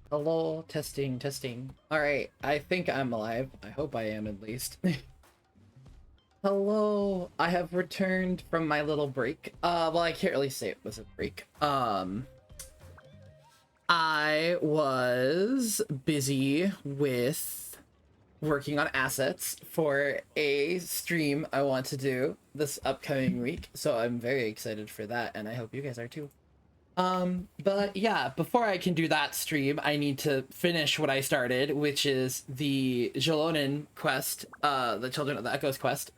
Hello, testing, testing. Alright, I think I'm alive. I hope I am at least. Hello, I have returned from my little break. Well, I can't really say it was a break. I was busy with working on assets for a stream I want to do this upcoming week, so I'm very excited for that, and I hope you guys are too. But yeah, before I can do that stream, I need to finish what I started, which is the Jalonin quest, the Children of the Echoes quest.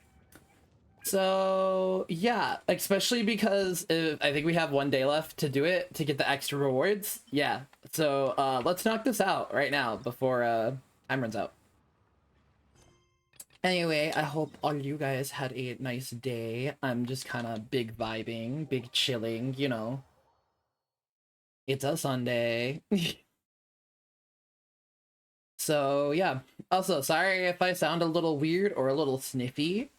So yeah, especially because I think we have 1 day left to do it to get the extra rewards. Yeah, so let's knock this out right now before time runs out. Anyway, I hope all you guys had a nice day. I'm just kind of big vibing, big chilling, you know. It's a Sunday. So yeah, also sorry if I sound a little weird or a little sniffy.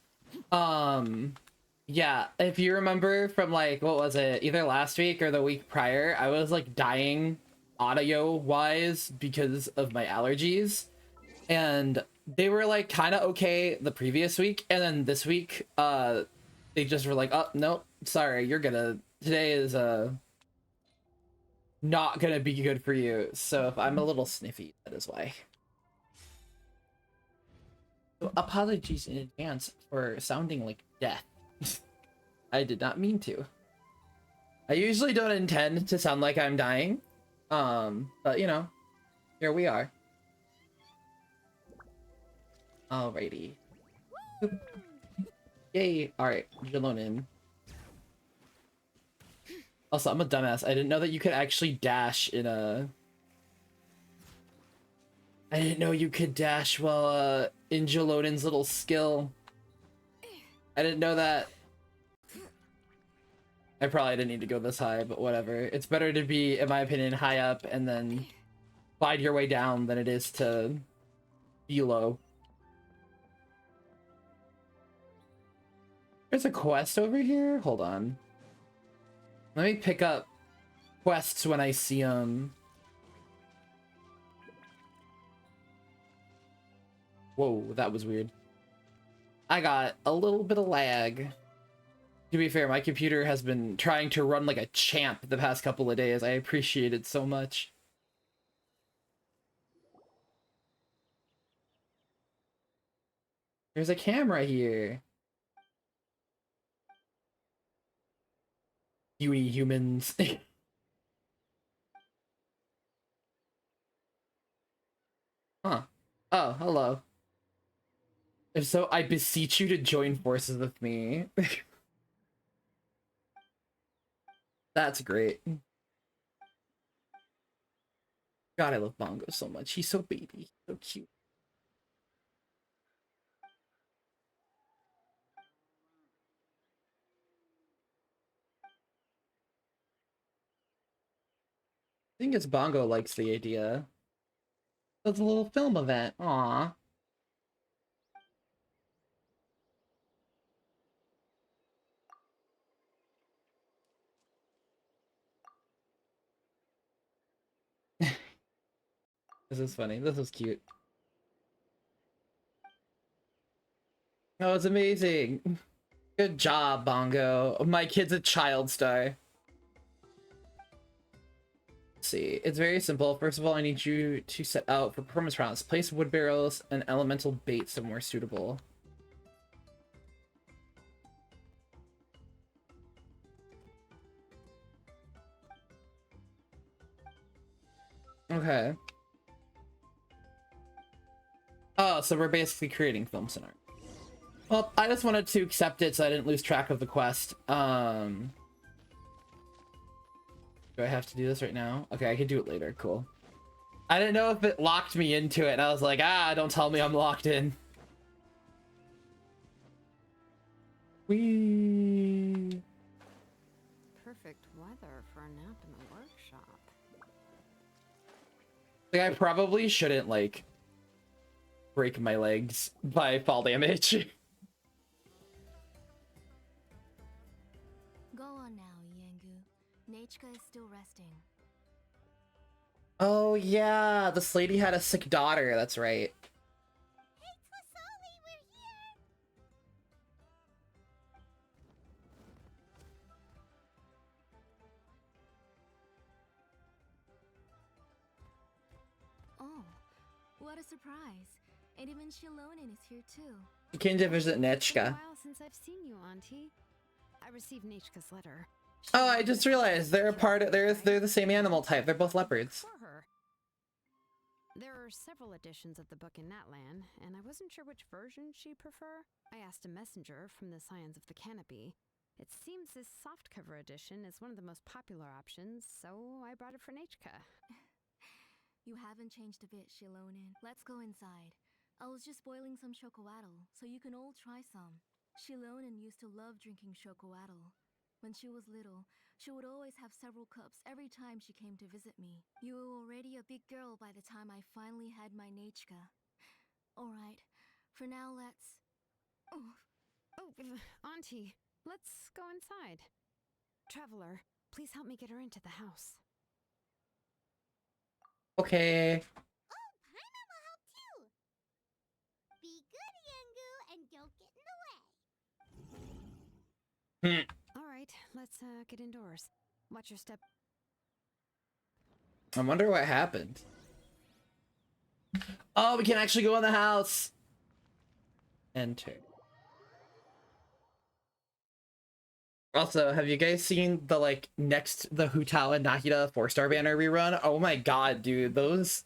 Yeah, if you remember from like, what was it, either last week or the week prior, I was like dying audio wise because of my allergies, and they were like kind of okay the previous week, and then this week they just were like, oh no, sorry, today is not gonna be good for you. So if I'm a little sniffy, that is why. So apologies in advance for sounding like death. I did not mean to. I usually don't intend to sound like I'm dying. But you know, here we are. Alrighty. Boop. Yay. Alright, Jalonin. Also, I'm a dumbass. I didn't know that you could actually dash in a... I didn't know you could dash while in Jalonin's little skill. I didn't know that. I probably didn't need to go this high, but whatever. It's better to be, in my opinion, high up and then glide your way down than it is to be low. There's a quest over here? Hold on. Let me pick up quests when I see them. Whoa, that was weird. I got a little bit of lag. To be fair, my computer has been trying to run like a champ the past couple of days. I appreciate it so much. There's a camera here. Beauty humans. Huh. Oh, hello. If so, I beseech you to join forces with me. That's great. God, I love Bongo so much. He's so baby, so cute. I think it's Bongo likes the idea. It's a little film event. Aw. This is funny. This is cute. Oh, it's amazing. Good job, Bongo. My kid's a child star. Let's see. It's very simple. First of all, I need you to set out for performance rounds. Place wood barrels and elemental baits somewhere suitable. Okay. Oh, so we're basically creating film scenario. Well, I just wanted to accept it so I didn't lose track of the quest. Do I have to do this right now? Okay, I can do it later. Cool. I didn't know if it locked me into it, and I was like, ah, don't tell me I'm locked in. Whee! Perfect weather for a nap in the workshop. Like, I probably shouldn't, like, break my legs by fall damage. Go on now, Yengu. Nachika is still resting. Oh yeah, this lady had a sick daughter, that's right. Hey, Twisoli, we're here! Oh, what a surprise. And even Shilonin is here too. He came to visit It's been a Nechka. while since I've seen you, Auntie. I received Nechka's letter. She Oh, I wanted just to realized they're a part of, right? they're the same animal type. They're both leopards. For her. There are several editions of the book in Natlan, and I wasn't sure which version she'd prefer. I asked a messenger from the Scions of the Canopy. It seems this softcover edition is one of the most popular options, so I brought it for Nechka. You haven't changed a bit, Shilonin. Let's go inside. I was just boiling some chocolatl, so you can all try some. Shilonin used to love drinking chocolatl. When she was little, she would always have several cups every time she came to visit me. You were already a big girl by the time I finally had my Nechka. Alright, for now let's... Auntie, let's go inside. Traveler, please help me get her into the house. Okay. Oh, Paimon will help too! Be good, Yangu, and don't get in the way. Alright, let's get indoors. Watch your step. I wonder what happened. Oh, we can actually go in the house. Enter. Also, have you guys seen the the Hutao and Nahida 4-star banner rerun? Oh my god, dude, those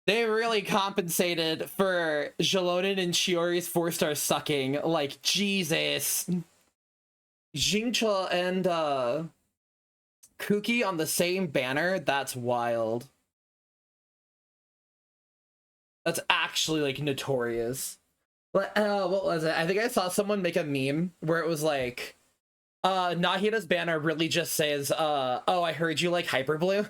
they really compensated for Jalodin and Shiori's 4-star sucking. Like, Jesus. Jingcha and Kuki on the same banner? That's wild. That's actually like notorious. What was it? I think I saw someone make a meme where it was like Nahida's banner really just says oh, I heard you like Hyperblue.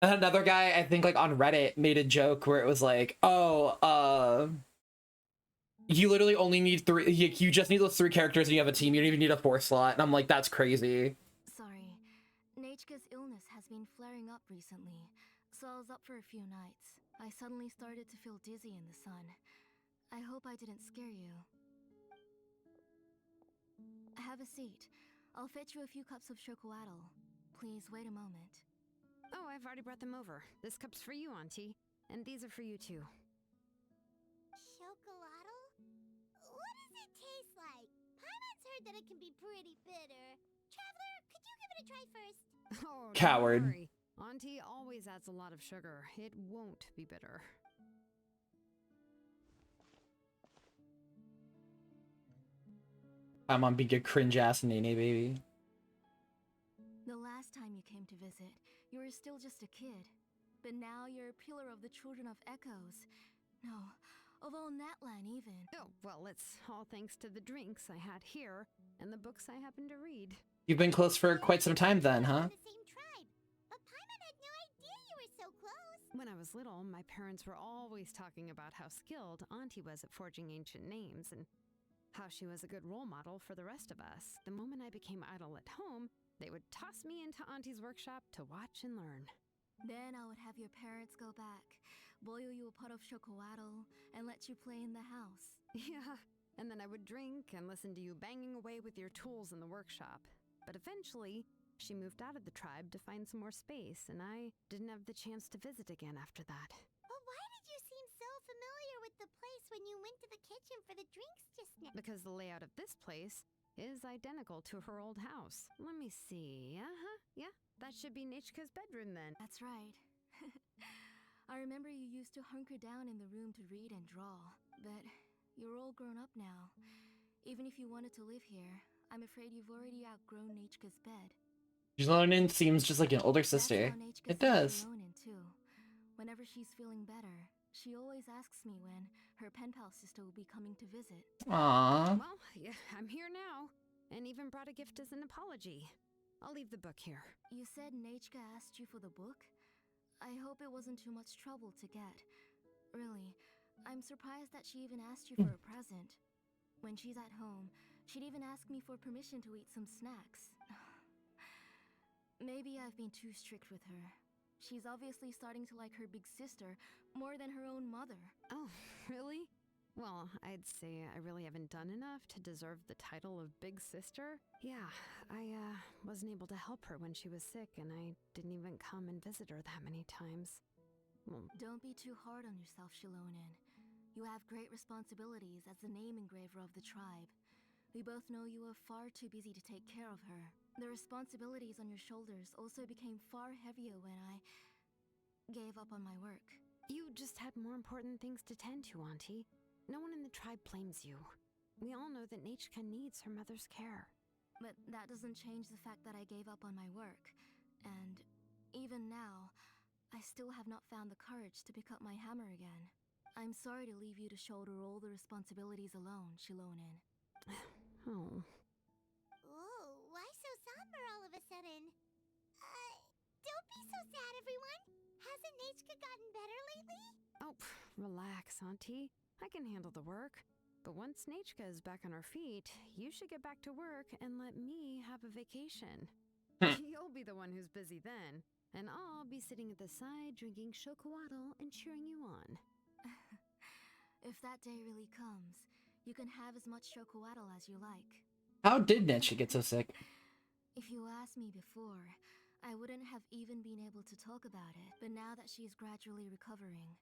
And another guy, I think like on Reddit, made a joke where it was like, oh, you literally only need 3, you just need those 3 characters and you have a team, you don't even need a 4th slot. And I'm like, that's crazy. Sorry, Nechka's illness has been flaring up recently, so I was up for a few nights. I suddenly started to feel dizzy in the sun. I hope I didn't scare you. Have a seat. I'll fetch you a few cups of chocolatl. Please wait a moment. Oh, I've already brought them over. This cup's for you, Auntie. And these are for you too. Chocolatl? What does it taste like? Paimon's heard that it can be pretty bitter. Traveler, could you give it a try first? Oh, Coward. don't worry. Auntie always adds a lot of sugar. It won't be bitter. I'm on being a cringe ass Nene baby. The last time you came to visit, you were still just a kid. But now you're a pillar of the Children of Echoes. No, of all Natlan even. Oh, well, it's all thanks to the drinks I had here and the books I happened to read. You've been close for quite some time then, huh? In the same tribe. But Paimon had no idea you were so close. When I was little, my parents were always talking about how skilled Auntie was at forging ancient names and how she was a good role model for the rest of us. The moment I became idle at home, they would toss me into Auntie's workshop to watch and learn. Then I would have your parents go back, boil you a pot of chocolatl, and let you play in the house. Yeah, and then I would drink and listen to you banging away with your tools in the workshop. But eventually, she moved out of the tribe to find some more space, and I didn't have the chance to visit again after that. But why did you seem so familiar with the place when you went to the kitchen for the drinks just now? Because the layout of this place is identical to her old house. Let me see. Yeah, that should be Nechka's bedroom then. That's right. I remember you used to hunker down in the room to read and draw, but you're all grown up now. Even if you wanted to live here, I'm afraid you've already outgrown Nechka's bed. Jalodin seems just like an older sister. It does. Too. Whenever she's feeling better, she always asks me when her pen pal sister will be coming to visit. Aww. Well, yeah, I'm here now, and even brought a gift as an apology. I'll leave the book here. You said Nechka asked you for the book? I hope it wasn't too much trouble to get. Really, I'm surprised that she even asked you for a present. When she's at home, she'd even ask me for permission to eat some snacks. Maybe I've been too strict with her. She's obviously starting to like her big sister more than her own mother. Oh, really? Well, I'd say I really haven't done enough to deserve the title of big sister. Yeah, I wasn't able to help her when she was sick, and I didn't even come and visit her that many times. Well, Don't be too hard on yourself, Shilonen. You have great responsibilities as the name engraver of the tribe. We both know you were far too busy to take care of her. The responsibilities on your shoulders also became far heavier when I gave up on my work. you just had more important things to tend to, Auntie. No one in the tribe blames you. We all know that Nachka needs her mother's care. But that doesn't change the fact that I gave up on my work. And even now, I still have not found the courage to pick up my hammer again. I'm sorry to leave you to shoulder all the responsibilities alone, Shilonen. Oh. Oh, why so somber all of a sudden? Don't be so sad, everyone. Hasn't Nachka gotten better lately? Oh, relax, Auntie. I can handle the work. But once Nachka is back on her feet, you should get back to work and let me have a vacation. You'll be the one who's busy then, and I'll be sitting at the side drinking chocolatl and cheering you on. If that day really comes, you can have as much chocolatl as you like. How did Nensha get so sick? If you asked me before, I wouldn't have even been able to talk about it. But now that she's gradually recovering,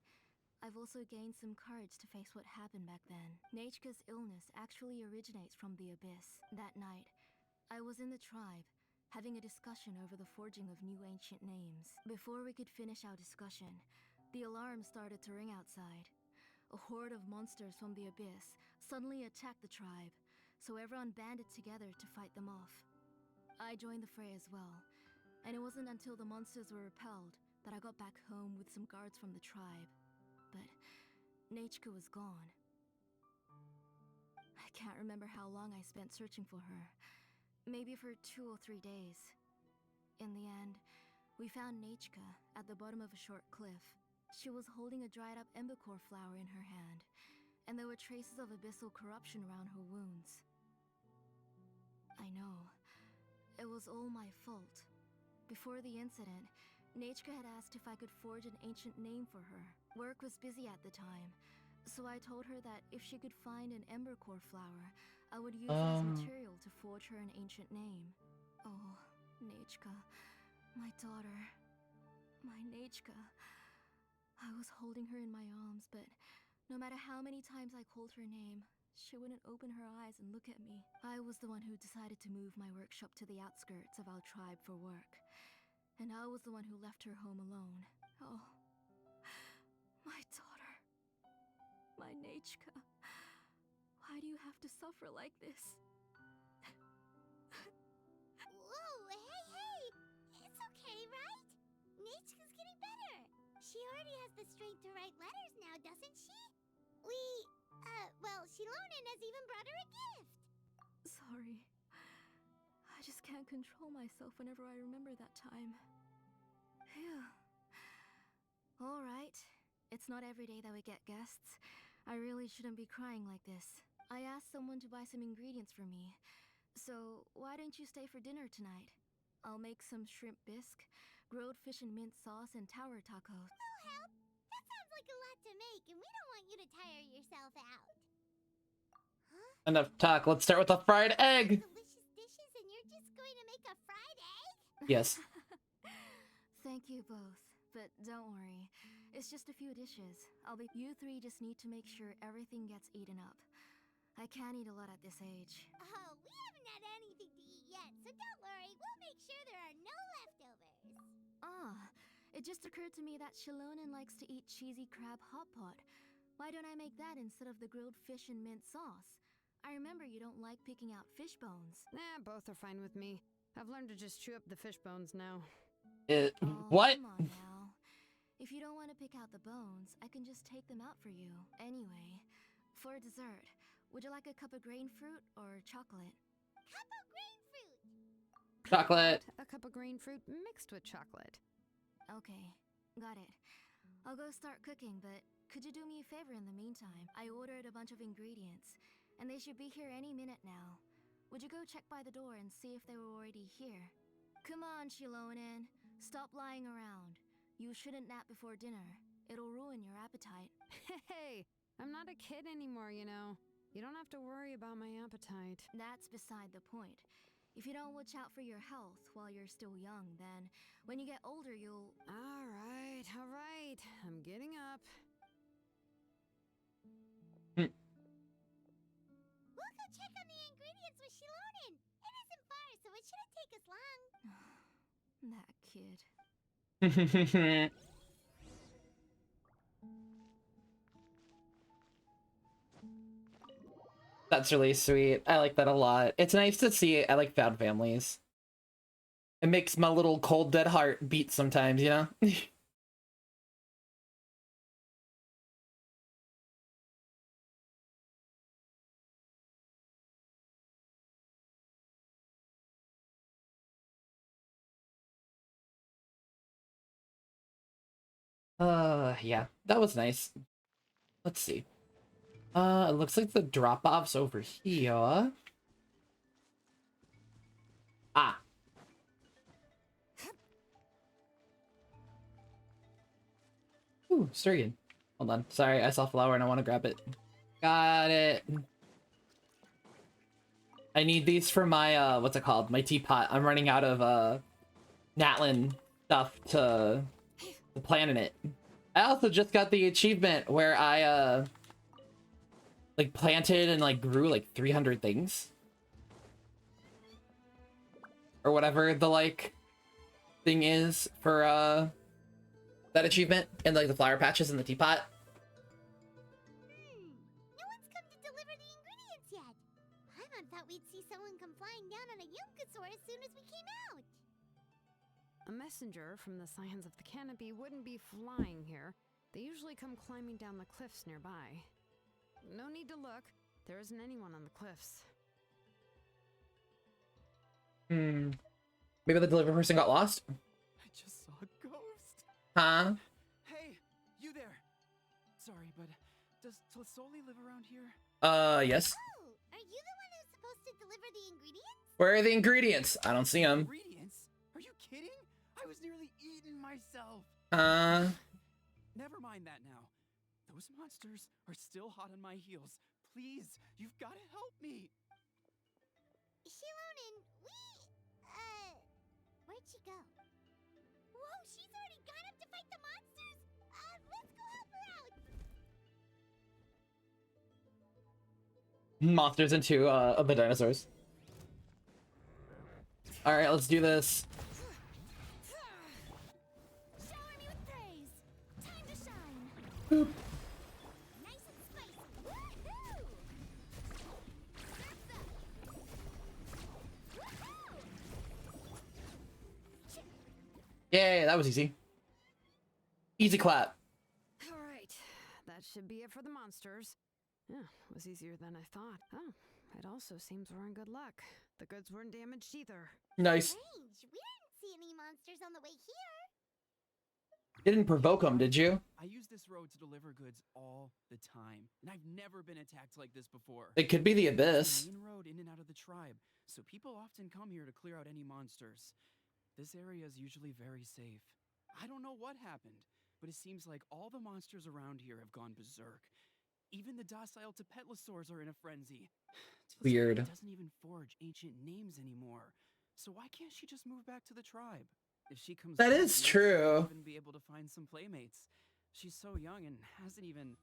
I've also gained some courage to face what happened back then. Nachka's illness actually originates from the Abyss. That night, I was in the tribe, having a discussion over the forging of new ancient names. Before we could finish our discussion, the alarm started to ring outside. A horde of monsters from the Abyss suddenly attacked the tribe, so everyone banded together to fight them off. I joined the fray as well, and it wasn't until the monsters were repelled that I got back home with some guards from the tribe. But Nachka was gone. I can't remember how long I spent searching for her. Maybe for 2 or 3 days. In the end, we found Nachka at the bottom of a short cliff. She was holding a dried up embercore flower in her hand, and there were traces of abyssal corruption around her wounds. I know. It was all my fault. Before the incident, Nachka had asked if I could forge an ancient name for her. Work was busy at the time, so I told her that if she could find an embercore flower, I would use it as material to forge her an ancient name. Oh, Nachka, my daughter, my Nachka. I was holding her in my arms, but no matter how many times I called her name, she wouldn't open her eyes and look at me. I was the one who decided to move my workshop to the outskirts of our tribe for work. And I was the one who left her home alone. Oh, my daughter. My Nachka. Why do you have to suffer like this? Whoa, hey! It's okay, right? Nachka's getting better. She already has the strength to write letters now, doesn't she? Well, Shilonen has even brought her a gift. Sorry. I just can't control myself whenever I remember that time. Phew. Alright. It's not every day that we get guests. I really shouldn't be crying like this. I asked someone to buy some ingredients for me. So, why don't you stay for dinner tonight? I'll make some shrimp bisque, grilled fish and mint sauce, and tower tacos. No help. That sounds like a lot to make, and we don't want you to tire yourself out. Huh? Enough talk. Let's start with a fried egg. Delicious dishes, and you're just going to make a fried egg? Yes. Thank you both, but don't worry. It's just a few dishes. You three just need to make sure everything gets eaten up. I can't eat a lot at this age. Oh, we haven't had anything to eat yet, so don't worry. We'll make sure there are no leftovers. Ah, it just occurred to me that Shilonen likes to eat cheesy crab hot pot. Why don't I make that instead of the grilled fish and mint sauce? I remember you don't like picking out fish bones. Nah, both are fine with me. I've learned to just chew up the fish bones now. Oh, What? come on now. If you don't want to pick out the bones, I can just take them out for you. Anyway, for dessert, would you like a cup of grain fruit or chocolate? Cup of grain fruit. Chocolate. A cup of green fruit mixed with chocolate. Okay, got it. I'll go start cooking, but could you do me a favor in the meantime? I ordered a bunch of ingredients, and they should be here any minute now. Would you go check by the door and see if they were already here? Come on, Shilonen. Stop lying around. You shouldn't nap before dinner. It'll ruin your appetite. Hey, I'm not a kid anymore, you know. You don't have to worry about my appetite. That's beside the point. If you don't watch out for your health while you're still young, then when you get older, you'll... All right. I'm getting up. We'll go check on the ingredients with Shilonen. It isn't far, so it shouldn't take us long. That kid. That's really sweet. I like that a lot. It's nice to see I like found families. It makes my little cold dead heart beat sometimes, you know? Yeah, that was nice. Let's see. It looks like the drop-off's over here. Ah. Ooh, Sturgeon. Hold on. Sorry, I saw flower and I want to grab it. Got it. I need these for my, what's it called? My teapot. I'm running out of, Natlin stuff to plant in it. I also just got the achievement where I, like, planted and, like, grew, like, 300 things. Or whatever the, like, thing is for, that achievement. And, like, the flower patches in the teapot. No one's come to deliver the ingredients yet. Paimon thought we'd see someone come flying down on a Yunkasaur as soon as we came out. A messenger from the Scions of the Canopy wouldn't be flying here. They usually come climbing down the cliffs nearby. No need to look. There isn't anyone on the cliffs. Maybe the delivery person got lost? I just saw a ghost. Huh? Hey, you there. Sorry, but does Tlisoli live around here? Yes. Oh, are you the one who's supposed to deliver the ingredients? Where are the ingredients? I don't see them. Ingredients? Are you kidding? I was nearly eaten myself. Never mind that now. Those monsters are still hot on my heels. Please, you've got to help me. Shilonen, where'd she go? Whoa, she's already gone up to fight the monsters? Let's go help her out. Monsters and two of the dinosaurs. Alright, let's do this. Shower me with praise. Time to shine. Boop. Nice and spicy. Woohoo! Yay, that was easy. Easy clap. All right. That should be it for the monsters. Yeah, it was easier than I thought. Oh, it also seems we're in good luck. The goods weren't damaged either. Nice. Strange. We didn't see any monsters on the way here. Didn't provoke them, did you? I use this road to deliver goods all the time, and I've never been attacked like this before. It could be the It's abyss. the main road in and out of the tribe, so people often come here to clear out any monsters. This area is usually very safe. I don't know what happened, but it seems like all the monsters around here have gone berserk. Even the docile Tepetlosaurs are in a frenzy. Weird. Doesn't even forge ancient names anymore. So why can't she just move back to the tribe? If she comes That back, is maybe she'll true. even be able to find some playmates. She's so young and hasn't even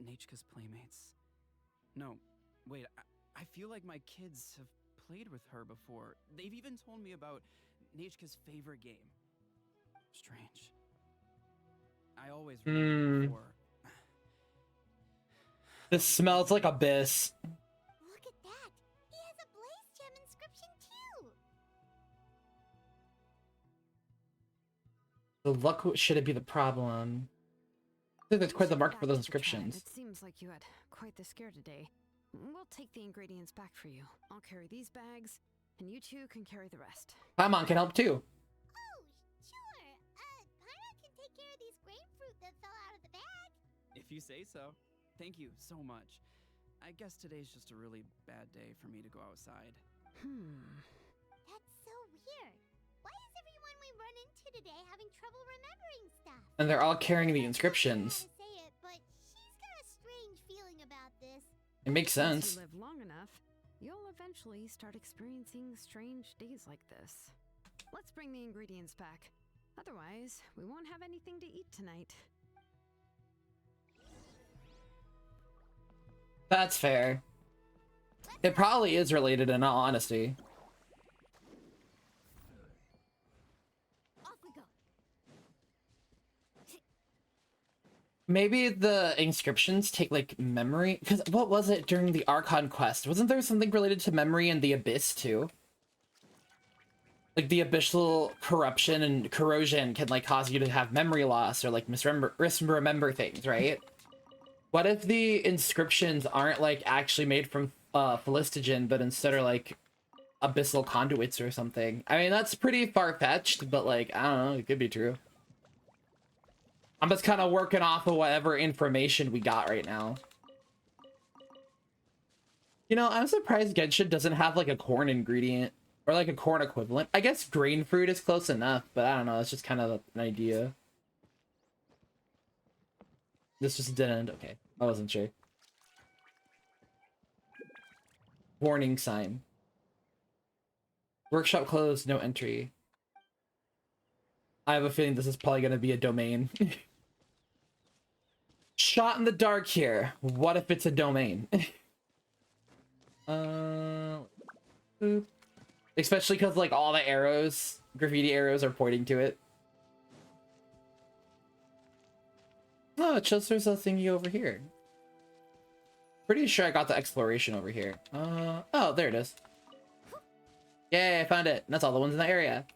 Nachka's playmates. No, wait, I feel like my kids have played with her before. They've even told me about Nachka's favorite game. Strange. I always remember before. This smells like abyss. Look at that. He has a Blaze Gem inscription too. The luck shouldn't be the problem. I think that's quite the market for those Back to the tribe. inscriptions. It seems like you had quite the scare today. We'll take the ingredients back for you. I'll carry these bags, and you two can carry the rest. Paimon can help too. Oh, sure. Paimon can take care of these grapefruit that fell out of the bag. If you say so. Thank you so much. I guess today's just a really bad day for me to go outside. That's so today having trouble remembering stuff. And they're all carrying the inscriptions. I don't know how to say it, but she's got a strange feeling about this. It makes Once sense. you live long enough, you'll eventually start experiencing strange days like this. Let's bring the ingredients back. Otherwise, we won't have anything to eat tonight. That's fair. It probably is related in all honesty. Off we go. Maybe the inscriptions take like memory, because what was it during the Archon quest? Wasn't there something related to memory in the Abyss too? Like the abyssal corruption and corrosion can like cause you to have memory loss or like misremember things, right? What if the inscriptions aren't like actually made from philistogen, but instead are like abyssal conduits or something? I mean, that's pretty far-fetched, but like, I don't know, it could be true. I'm just kind of working off of whatever information we got right now. You know, I'm surprised Genshin doesn't have like a corn ingredient or like a corn equivalent. I guess grain fruit is close enough, but I don't know. It's just kind of an idea. This just didn't. Okay, I wasn't sure. Warning sign. Workshop closed, no entry. I have a feeling this is probably going to be a domain. Shot in the dark here. What if it's a domain? Boop. Especially because like all the arrows, graffiti arrows are pointing to it. Oh, it shows there's a thingy over here. Pretty sure I got the exploration over here. Oh, there it is. Yay, I found it. That's all the ones in the area.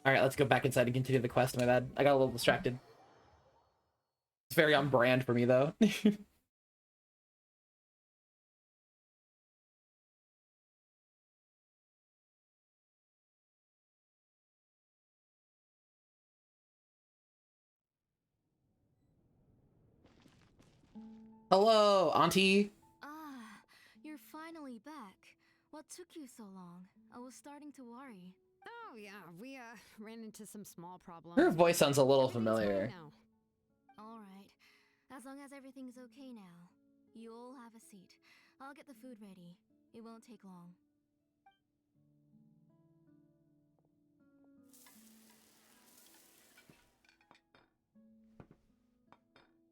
All right, let's go back inside and continue the quest. My bad. I got a little distracted. It's very on brand for me, though. Hello, Auntie. Ah, you're finally back. What took you so long? I was starting to worry. Oh yeah, we ran into some small problems. Her voice sounds a little Everything's fine familiar. now. All right. As long as everything's okay now. You all have a seat. I'll get the food ready. It won't take long.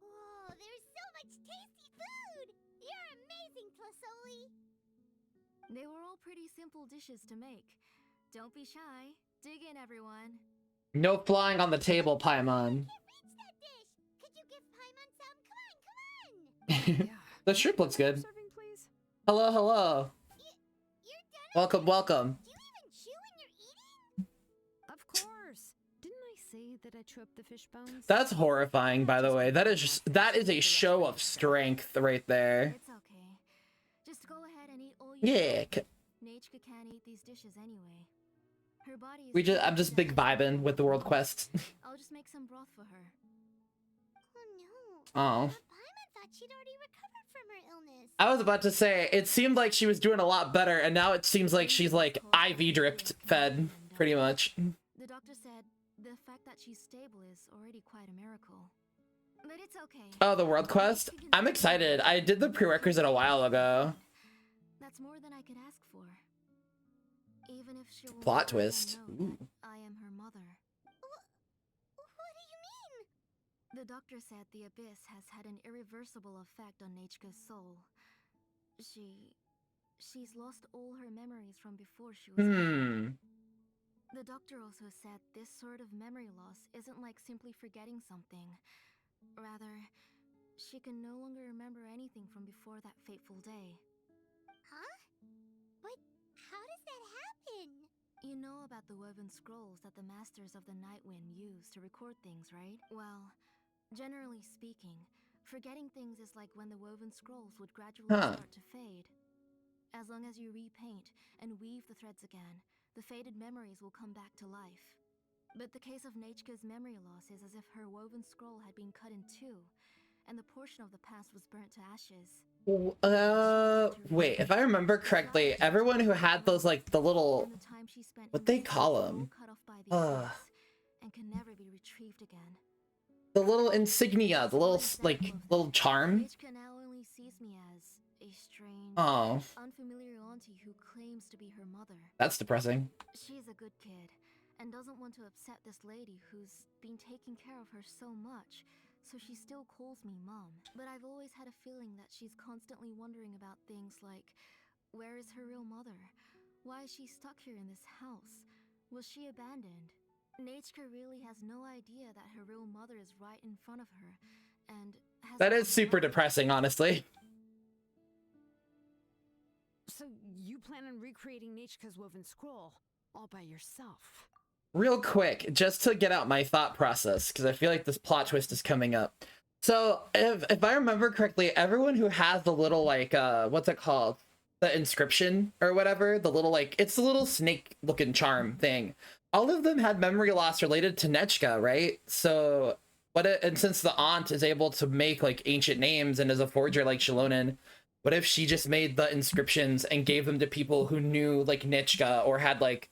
Whoa, there's so much tasty food! You're amazing, Plasoli! They were all pretty simple dishes to make. Don't be shy. Dig in, everyone. No flying on the table, Paimon. Can't reach that dish! Could you give Paimon some? Come on, come on! Yeah. The shrimp looks good. Serving, please. Hello, hello. You're done? Welcome, welcome. Do you even chew when you're eating? Of course. Didn't I say that I chew up the fish bones? That's horrifying, by the way. That is a show of strength right there. It's okay. Just go ahead and eat all you Yeah. can. Nachka can't eat these dishes anyway. Her body is I'm just big vibing with the world quest. I'll just make some broth for her. Oh no. Oh. But Paimon thought she'd already recovered from her illness. I was about to say, it seemed like she was doing a lot better, and now it seems like she's like IV dripped fed, pretty much. The doctor said the fact that she's stable is already quite a miracle. But it's okay. Oh, the world quest? I'm excited. I did the prerequisite a while ago. That's more than I could ask for. Even if she will Plot never twist. know Ooh. that I am her mother. What do you mean? The doctor said the abyss has had an irreversible effect on Nachka's soul. She's lost all her memories from before she was born. The doctor also said this sort of memory loss isn't like simply forgetting something. Rather, she can no longer remember anything from before that fateful day. Huh? But how does that happen? You know about the woven scrolls that the Masters of the Night Wind use to record things, right? Well, generally speaking, forgetting things is like when the woven scrolls would gradually start to fade. As long as you repaint and weave the threads again, the faded memories will come back to life. But the case of Nachka's memory loss is as if her woven scroll had been cut in two, and the portion of the past was burnt to ashes. Wait, if I remember correctly, everyone who had those, like, the little, what they call them? and can never be retrieved again. The little insignia, the little, like, little charm. Nichka now only sees me as a strange, Oh, unfamiliar auntie who claims to be her mother. that's depressing. She's a good kid, and doesn't want to upset this lady who's been taking care of her so much, so she still calls me Mom. But I've always had a feeling that she's constantly wondering about things like, where is her real mother? Why is she stuck here in this house? Was she abandoned? Nichka really has no idea that her real mother is right in front of her, and has That is super depressing, honestly. So you plan on recreating Nichka's woven scroll all by yourself? Real quick, just to get out my thought process, because I feel like this plot twist is coming up. So, if I remember correctly, everyone who has the little, like, what's it called? The inscription or whatever, the little, like, it's the little snake-looking charm thing. All of them had memory loss related to Nechka, right? So, and since the aunt is able to make, like, ancient names and is a forger like Shilonen, what if she just made the inscriptions and gave them to people who knew, like, Nechka or had, like,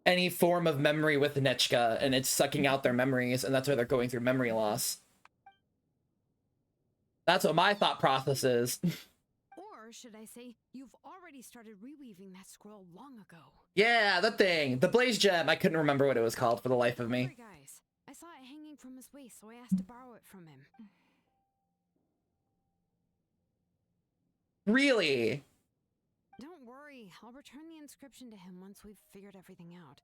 any form of memory with Nechka, and it's sucking out their memories, and that's why they're going through memory loss. That's what my thought process is. Or should I say, you've already started reweaving that scroll long ago. Yeah, the thing. The Blaze Gem. I couldn't remember what it was called for the life of me. Sorry, guys. I saw it hanging from his waist, so I asked to borrow it from him. Really? Don't worry, I'll return the inscription to him once we've figured everything out.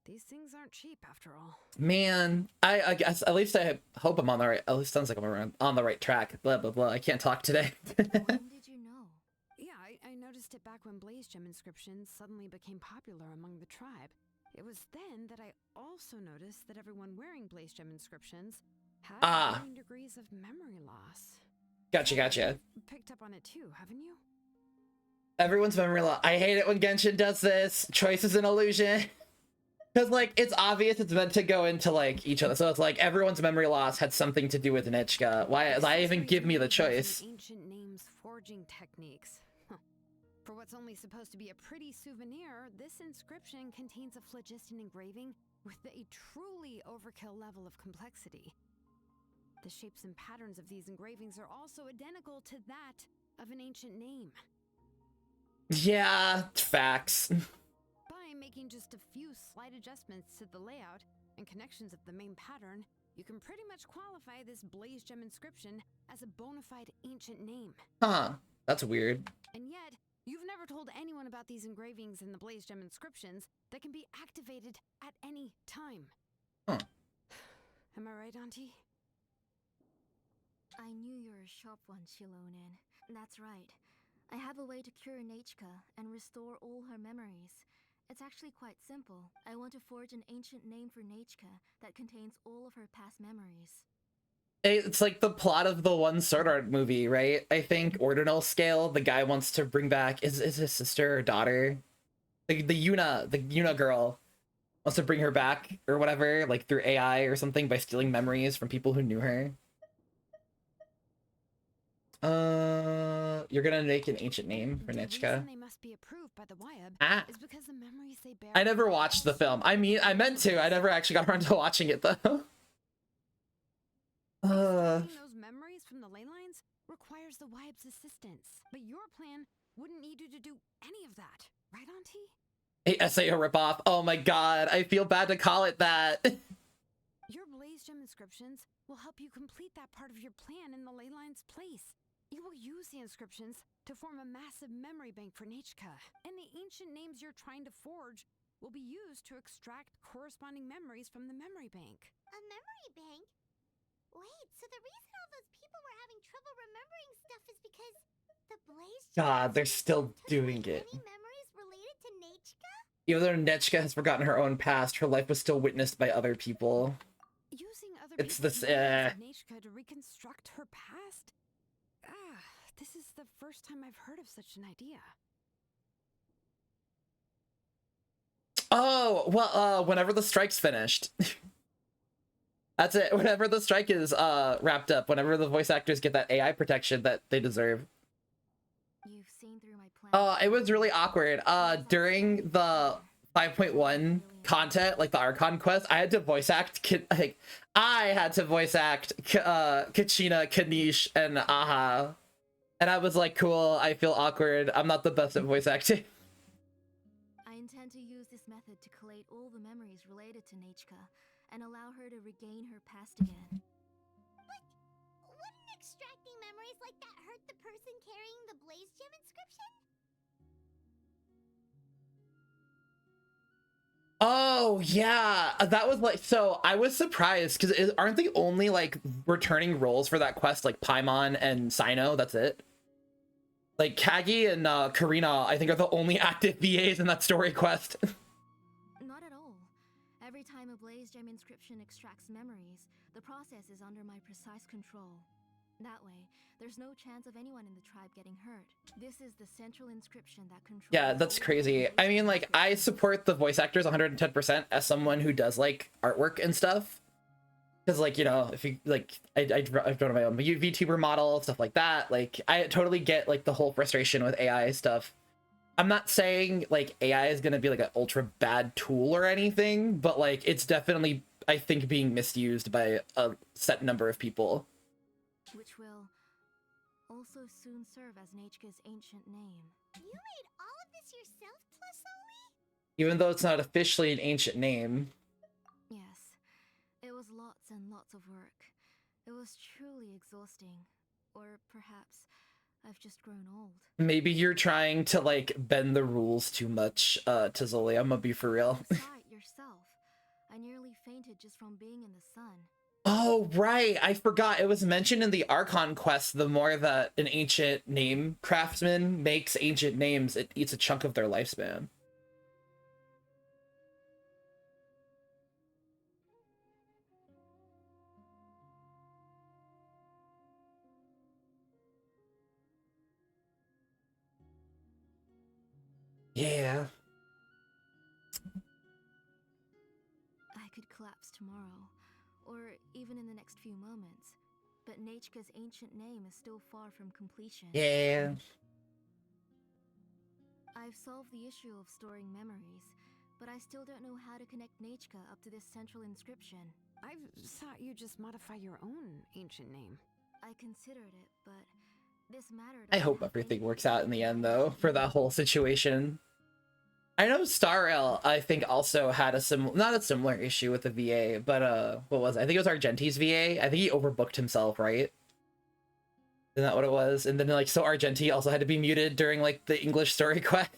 These things aren't cheap, after all. Man, I guess at least I hope I'm on the right. At least sounds like I'm on the right track. Blah blah blah. I can't talk today. When did you know? Yeah, I noticed it back when Blaze Gem inscriptions suddenly became popular among the tribe. It was then that I also noticed that everyone wearing Blaze Gem inscriptions had varying degrees of memory loss. Gotcha. Picked up on it too, haven't you? Everyone's memory loss. I hate it when Genshin does this. Choice is an illusion. Because, like, it's obvious it's meant to go into, like, each other. So it's like everyone's memory loss had something to do with Nechka. Why even give me the choice? Ancient names forging techniques. For what's only supposed to be a pretty souvenir, this inscription contains a phlogiston engraving with a truly overkill level of complexity. The shapes and patterns of these engravings are also identical to that of an ancient name. Yeah, facts. By making just a few slight adjustments to the layout and connections of the main pattern, you can pretty much qualify this Blaze Gem inscription as a bona fide ancient name. Huh. That's weird. And yet, you've never told anyone about these engravings in the Blaze Gem inscriptions that can be activated at any time. Huh. Am I right, Auntie? I knew you were a sharp one, Shilonen. That's right. I have a way to cure Nechka and restore all her memories. It's actually quite simple. I want to forge an ancient name for Nechka that contains all of her past memories. It's like the plot of the one Sword Art movie, right? I think Ordinal Scale, the guy wants to bring back is his sister or daughter? The Yuna girl wants to bring her back or whatever, like through AI or something by stealing memories from people who knew her. You're gonna make an ancient name for The Nechka. reason they must be approved by the YAB is because the memories they bear. I never watched the film. I meant to. I never actually got around to watching it though. Extracting those memories from the ley lines requires the YAB's assistance, but your plan wouldn't need you to do any of that, right, Auntie? A SAO ripoff. Oh my god, I feel bad to call it that. Your Blaze Gem inscriptions will help you complete that part of your plan in the ley line's place. You will use the inscriptions to form a massive memory bank for Nechka, and the ancient names you're trying to forge will be used to extract corresponding memories from the memory bank. A memory bank? Wait, so the reason all those people were having trouble remembering stuff is because the Blaze Gem God, they're still took doing away it. Any memories related to Nechka? Even though Nechka has forgotten her own past, her life was still witnessed by other people. Using other It's people's this, memories of Nechka to reconstruct her past? This is the first time I've heard of such an idea. Oh, well, whenever the strike's finished. That's it. Whenever the strike is wrapped up, whenever the voice actors get that AI protection that they deserve. You've seen through my plan. It was really awkward. During the 5.1 content, like the Archon quest, I had to voice act Kachina, Kanish, and Aha. And I was like, cool, I feel awkward. I'm not the best at voice acting. I intend to use this method to collate all the memories related to Nechka and allow her to regain her past again. But wouldn't extracting memories like that hurt the person carrying the Blaze Gem inscription? Oh yeah, that was like, so I was surprised because aren't they only like returning roles for that quest like Paimon and Sino? That's it. Like Kagi and Karina, I think, are the only active VAs in that story quest. Not at all. Every time a Blaze Gem inscription extracts memories, the process is under my precise control. That way, there's no chance of anyone in the tribe getting hurt. This is the central inscription that controls... Yeah, that's crazy. I mean, like, I support the voice actors 110% as someone who does like artwork and stuff. Because, like, you know, if you like, I've drawn my own VTuber model, stuff like that. Like, I totally get like the whole frustration with AI stuff. I'm not saying like AI is gonna be like an ultra bad tool or anything, but like it's definitely, I think, being misused by a set number of people. Which will also soon serve as Nechka's ancient name. You made all of this yourself, Tlasoli? Even though it's not officially an ancient name. Yes, it was lots and lots of work. It was truly exhausting. Or perhaps I've just grown old. Maybe you're trying to like bend the rules too much, Tizzoli. I'm gonna be for real. You saw it yourself. I nearly fainted just from being in the sun. Oh, right. I forgot. It was mentioned in the Archon quest, the more that an ancient name craftsman makes ancient names, it eats a chunk of their lifespan. Yeah. I could collapse tomorrow, or even in the next few moments. But Nechka's ancient name is still far from completion. Yeah. I've solved the issue of storing memories, but I still don't know how to connect Nechka up to this central inscription. I thought you just modify your own ancient name. I considered it, but this mattered. I hope everything works out in the end, though, for that whole situation. I know Starrail, I think, also had a not a similar issue with the VA, but what was it? I think it was Argenti's VA. I think he overbooked himself, right? Isn't that what it was? And then like, so Argenti also had to be muted during like the English story quest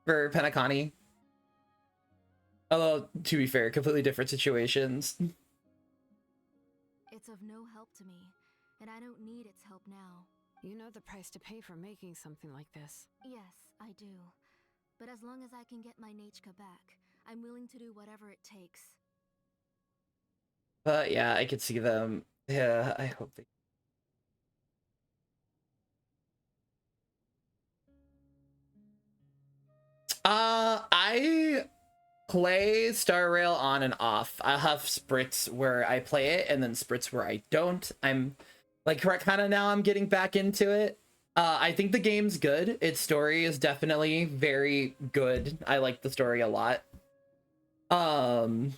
for Penacani. Although, to be fair, completely different situations. It's of no help to me, and I don't need its help now. You know the price to pay for making something like this. Yes, I do. But as long as I can get my Nechka back, I'm willing to do whatever it takes. But yeah, I could see them. Yeah, I hope they... I play Star Rail on and off. I have spritz where I play it and then spritz where I don't. I'm like kind of now I'm getting back into it. I think the game's good. Its story is definitely very good. I like the story a lot. I'm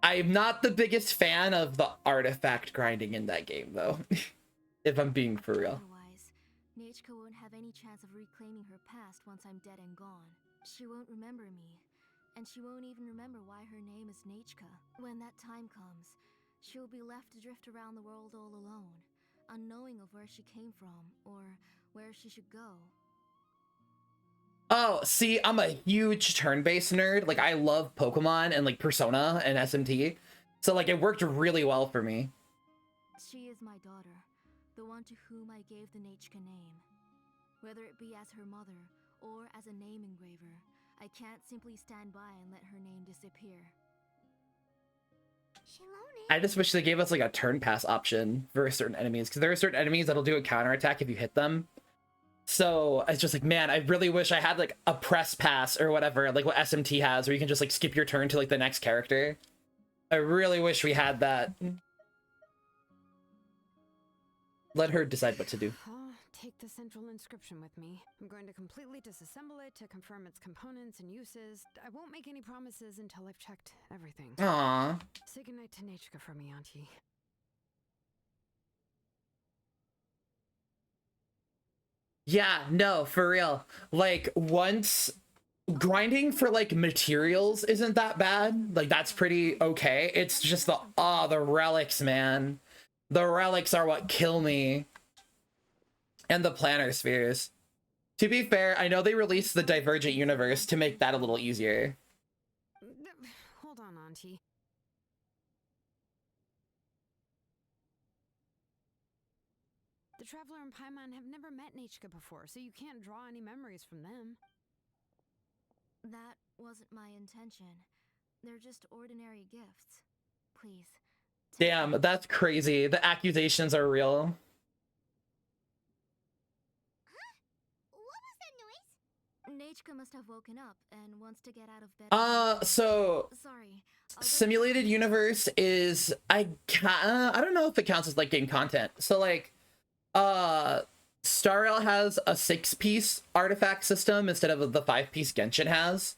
not the biggest fan of the artifact grinding in that game though. If I'm being for real. Otherwise, Nechka won't have any chance of reclaiming her past once I'm dead and gone. She won't remember me, and she won't even remember why her name is Nechka. When that time comes, she'll be left to drift around the world all alone, unknowing of where she came from or where she should go. Oh, see, I'm a huge turn-based nerd. Like, I love Pokemon and like Persona and SMT, so like it worked really well for me. She is my daughter, the one to whom I gave the Nechka name. Whether it be as her mother or as a name engraver, I can't simply stand by and let her name disappear. I just wish they gave us like a turn pass option for certain enemies, because there are certain enemies that'll do a counterattack if you hit them. So it's just like, man, I really wish I had like a press pass or whatever, like what SMT has, where you can just like skip your turn to like the next character. I really wish we had that. Let her decide what to do. Oh, take the central inscription with me. I'm going to completely disassemble it to confirm its components and uses. I won't make any promises until I've checked everything. Aw. Say goodnight to Nechka for me, Auntie. Yeah, no, for real. Like, once grinding for like materials isn't that bad. Like, that's pretty okay. It's just the relics, man. The relics are what kill me. And the planner spheres. To be fair, I know they released the Divergent Universe to make that a little easier. Hold on, Auntie. The Traveler and Paimon have never met Nechka before, so you can't draw any memories from them. That wasn't my intention. They're just ordinary gifts. Please. Damn, that's crazy. The accusations are real. What was that noise? Nechka must have woken up and wants to get out of bed. So Sorry. Simulated Universe is I don't know if it counts as like game content. So like Star Rail has a 6-piece artifact system instead of the 5-piece Genshin has.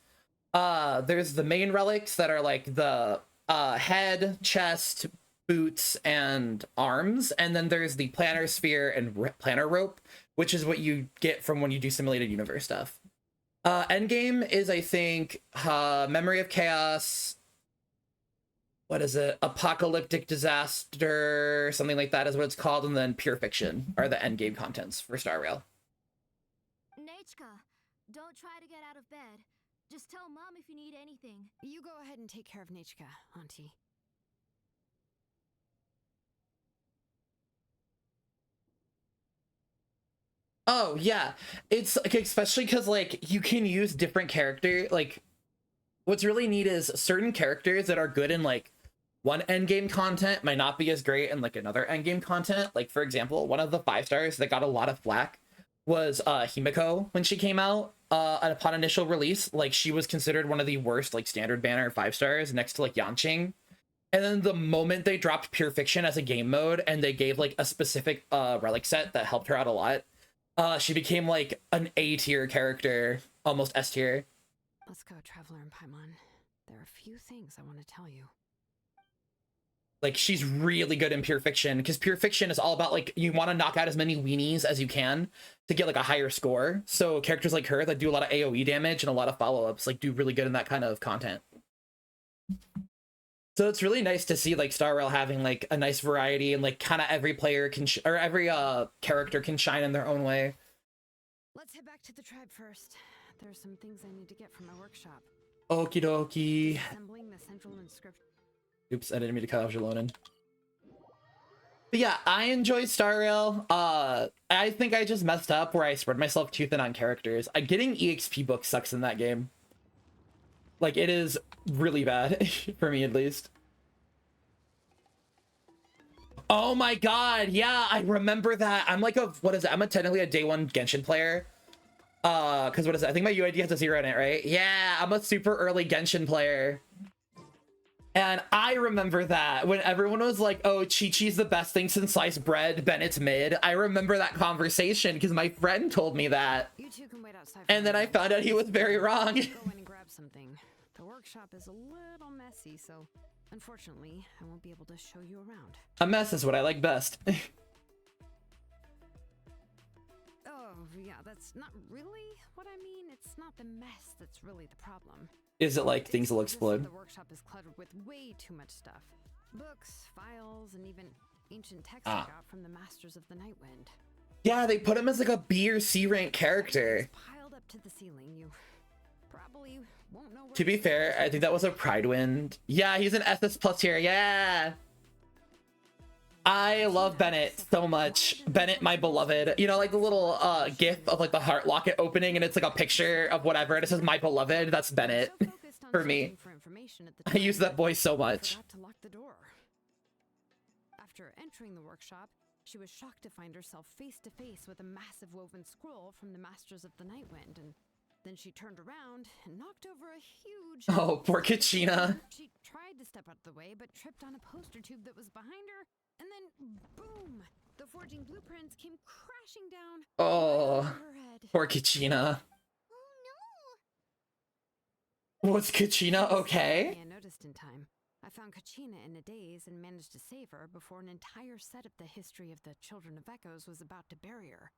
There's the main relics that are like the head, chest, boots, and arms, and then there's the planner sphere and planner rope, which is what you get from when you do Simulated Universe stuff. Endgame is, I think, Memory of Chaos. What is it? Apocalyptic Disaster, something like that is what it's called, and then Pure Fiction are the endgame contents for Star Rail. Nechka, don't try to get out of bed. Just tell Mom if you need anything. You go ahead and take care of Nechka, Auntie. Oh yeah, it's like, especially because like you can use different character. Like, what's really neat is certain characters that are good in like one endgame content might not be as great in like another endgame content. Like, for example, one of the 5 stars that got a lot of flack was Himiko when she came out. Upon initial release, like she was considered one of the worst like standard banner 5 stars next to like Yanqing. And then the moment they dropped Pure Fiction as a game mode and they gave like a specific relic set that helped her out a lot, she became like an A tier character, almost S tier. Let's go, Traveler and Paimon. There are a few things I want to tell you. Like, she's really good in Pure Fiction, because Pure Fiction is all about, like, you want to knock out as many weenies as you can to get, like, a higher score. So characters like her that do a lot of AoE damage and a lot of follow-ups, like, do really good in that kind of content. So it's really nice to see, like, Star Rail having, like, a nice variety and, like, kind of every player can, or every character can shine in their own way. Let's head back to the tribe first. There are some things I need to get from my workshop. Okie dokie. Assembling the central inscription. Oops, I didn't mean to cut off Jalonin. But yeah, I enjoy Star Rail. I think I just messed up where I spread myself too thin on characters. Getting EXP books sucks in that game. Like, it is really bad, for me at least. Oh my god, yeah, I remember that. I'm like what is it? I'm technically a day 1 Genshin player. Because what is it? I think my UID has a 0 in it, right? Yeah, I'm a super early Genshin player. And I remember that when everyone was like, oh, Chi-Chi's the best thing since sliced bread, Bennett's mid. I remember that conversation because my friend told me that. You two can wait outside. And then I found out he was very wrong. Go in and grab something. The workshop is a little messy, so unfortunately, I won't be able to show you around. A mess is what I like best. Oh, yeah, that's not really what I mean. It's not the mess that's really the problem. Is it like things will explode? The workshop is cluttered with way too much stuff. Books, files, and even ancient texts I got from the Masters of the Nightwind. Yeah, they put him as like a B or C rank character. Piled up to the ceiling. You probably won't know where To be fair, I think that was a Pridewind. Yeah, he's an SS plus here. Yeah. I love Bennett so much. Bennett, my beloved. You know, like the little gif of like the heart locket opening and it's like a picture of whatever and it says my beloved. That's Bennett for me. I use that voice so much. To lock the door. After entering the workshop, she was shocked to find herself face to face with a massive woven scroll from the Masters of the Nightwind, and then she turned around and knocked over a huge... Oh, poor Kachina. She tried to step out of the way, but tripped on a poster tube that was behind her, and then boom! The The forging blueprints came crashing down Oh, over her head. poor Kachina. Oh no! Was Kachina okay? I noticed in time. I found Kachina in a daze and managed to save her before an entire set of the history of the Children of Echoes was about to bury her.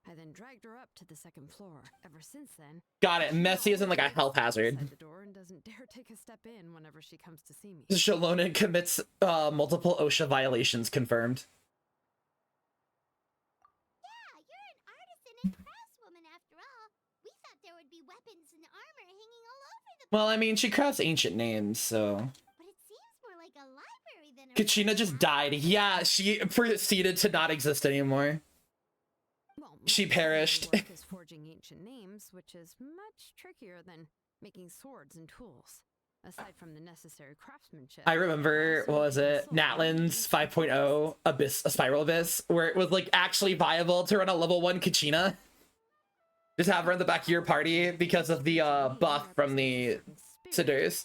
I then dragged her up to the second floor. Ever since then, Got it. Messy isn't like a health hazard. outside the door and doesn't dare take a step in whenever she comes to see me. Shalonen commits multiple OSHA violations confirmed. Yeah, you're an artisan and craftswoman after all. We thought there would be weapons and armor hanging all over the Well, I mean, she crafts ancient names, so... But it seems more like a library than a Kachina just died. Yeah, she proceeded to not exist anymore. Well, She my perished. work is forging ancient names, which is much trickier than making swords and tools. Aside from the necessary craftsmanship. I remember, what was it? Natlan's 5.0 Abyss, a Spiral Abyss, where it was like actually viable to run a level 1 Kachina. Just have her in the back of your party because of the buff from the Sidurs.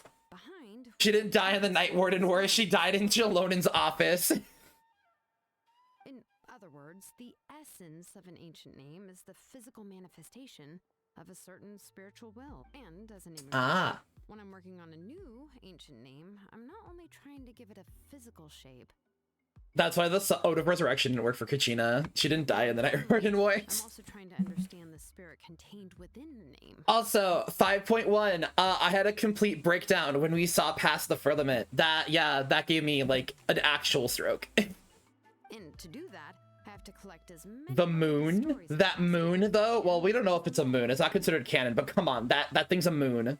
She didn't die in the Night Warden War, she died in Jalonen's office. In other words, the essence of an ancient name is the physical manifestation of a certain spiritual will. And as an Ah. when I'm working on a new ancient name, I'm not only trying to give it a physical shape. That's why the Ode of Resurrection didn't work for Kachina. She didn't die in the Night Warden War. I'm also trying to understand the spirit contained within the name. Also, 5.1, I had a complete breakdown when we saw past the firmament. That gave me like an actual stroke. And to do that, I have to collect as many The moon? stories as That possible. moon, though? Well, we don't know if it's a moon. It's not considered canon, but come on, that thing's a moon.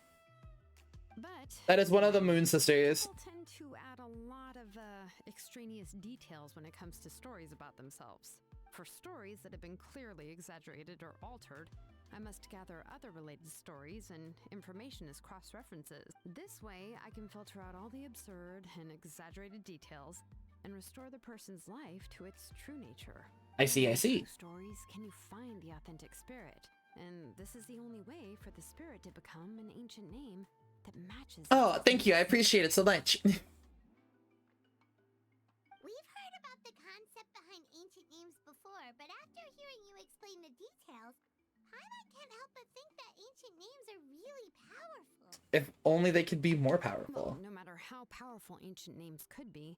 But That is one of the Moon Sisters. people tend to add a lot of extraneous details when it comes to stories about themselves. For stories that have been clearly exaggerated or altered, I must gather other related stories and information as cross-references. This way, I can filter out all the absurd and exaggerated details and restore the person's life to its true nature. I see. In true stories can you find the authentic spirit, and this is the only way for the spirit to become an ancient name that matches. Oh, thank you. I appreciate it so much. We've heard about the concept behind ancient names before, but after hearing you explain the details, Paimon can't help but think that ancient names are really powerful. If only they could be more Well, powerful. no matter how powerful ancient names could be,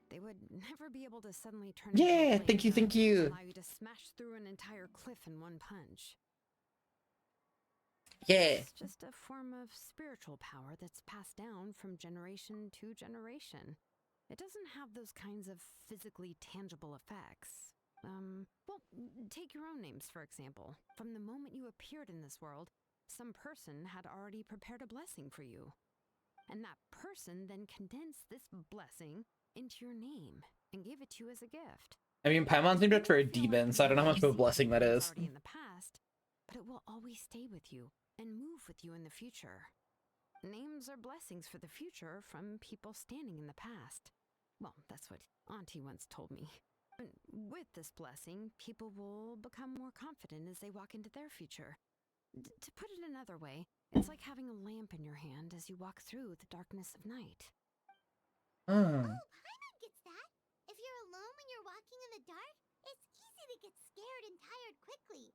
they would never be able to suddenly turn Yeah, into a thank you, flame thank you. allow you to smash through an entire cliff in one punch. Yeah. It's just a form of spiritual power that's passed down from generation to generation. It doesn't have those kinds of physically tangible effects. Well, take your own names, for example. From the moment you appeared in this world, some person had already prepared a blessing for you. And that person then condensed this blessing into your name and gave it to you as a gift. I mean, Paimon's named after a demon, so I don't know how much of a blessing that is. Already in the past, but it will always stay with you and move with you in the future. Names are blessings for the future from people standing in the past. Well, that's what Auntie once told me. And with this blessing, people will become more confident as they walk into their future. To put it another way, it's like having a lamp in your hand as you walk through the darkness of night. Oh. Paimon gets that. If you're alone when you're walking in the dark, it's easy to get scared and tired quickly.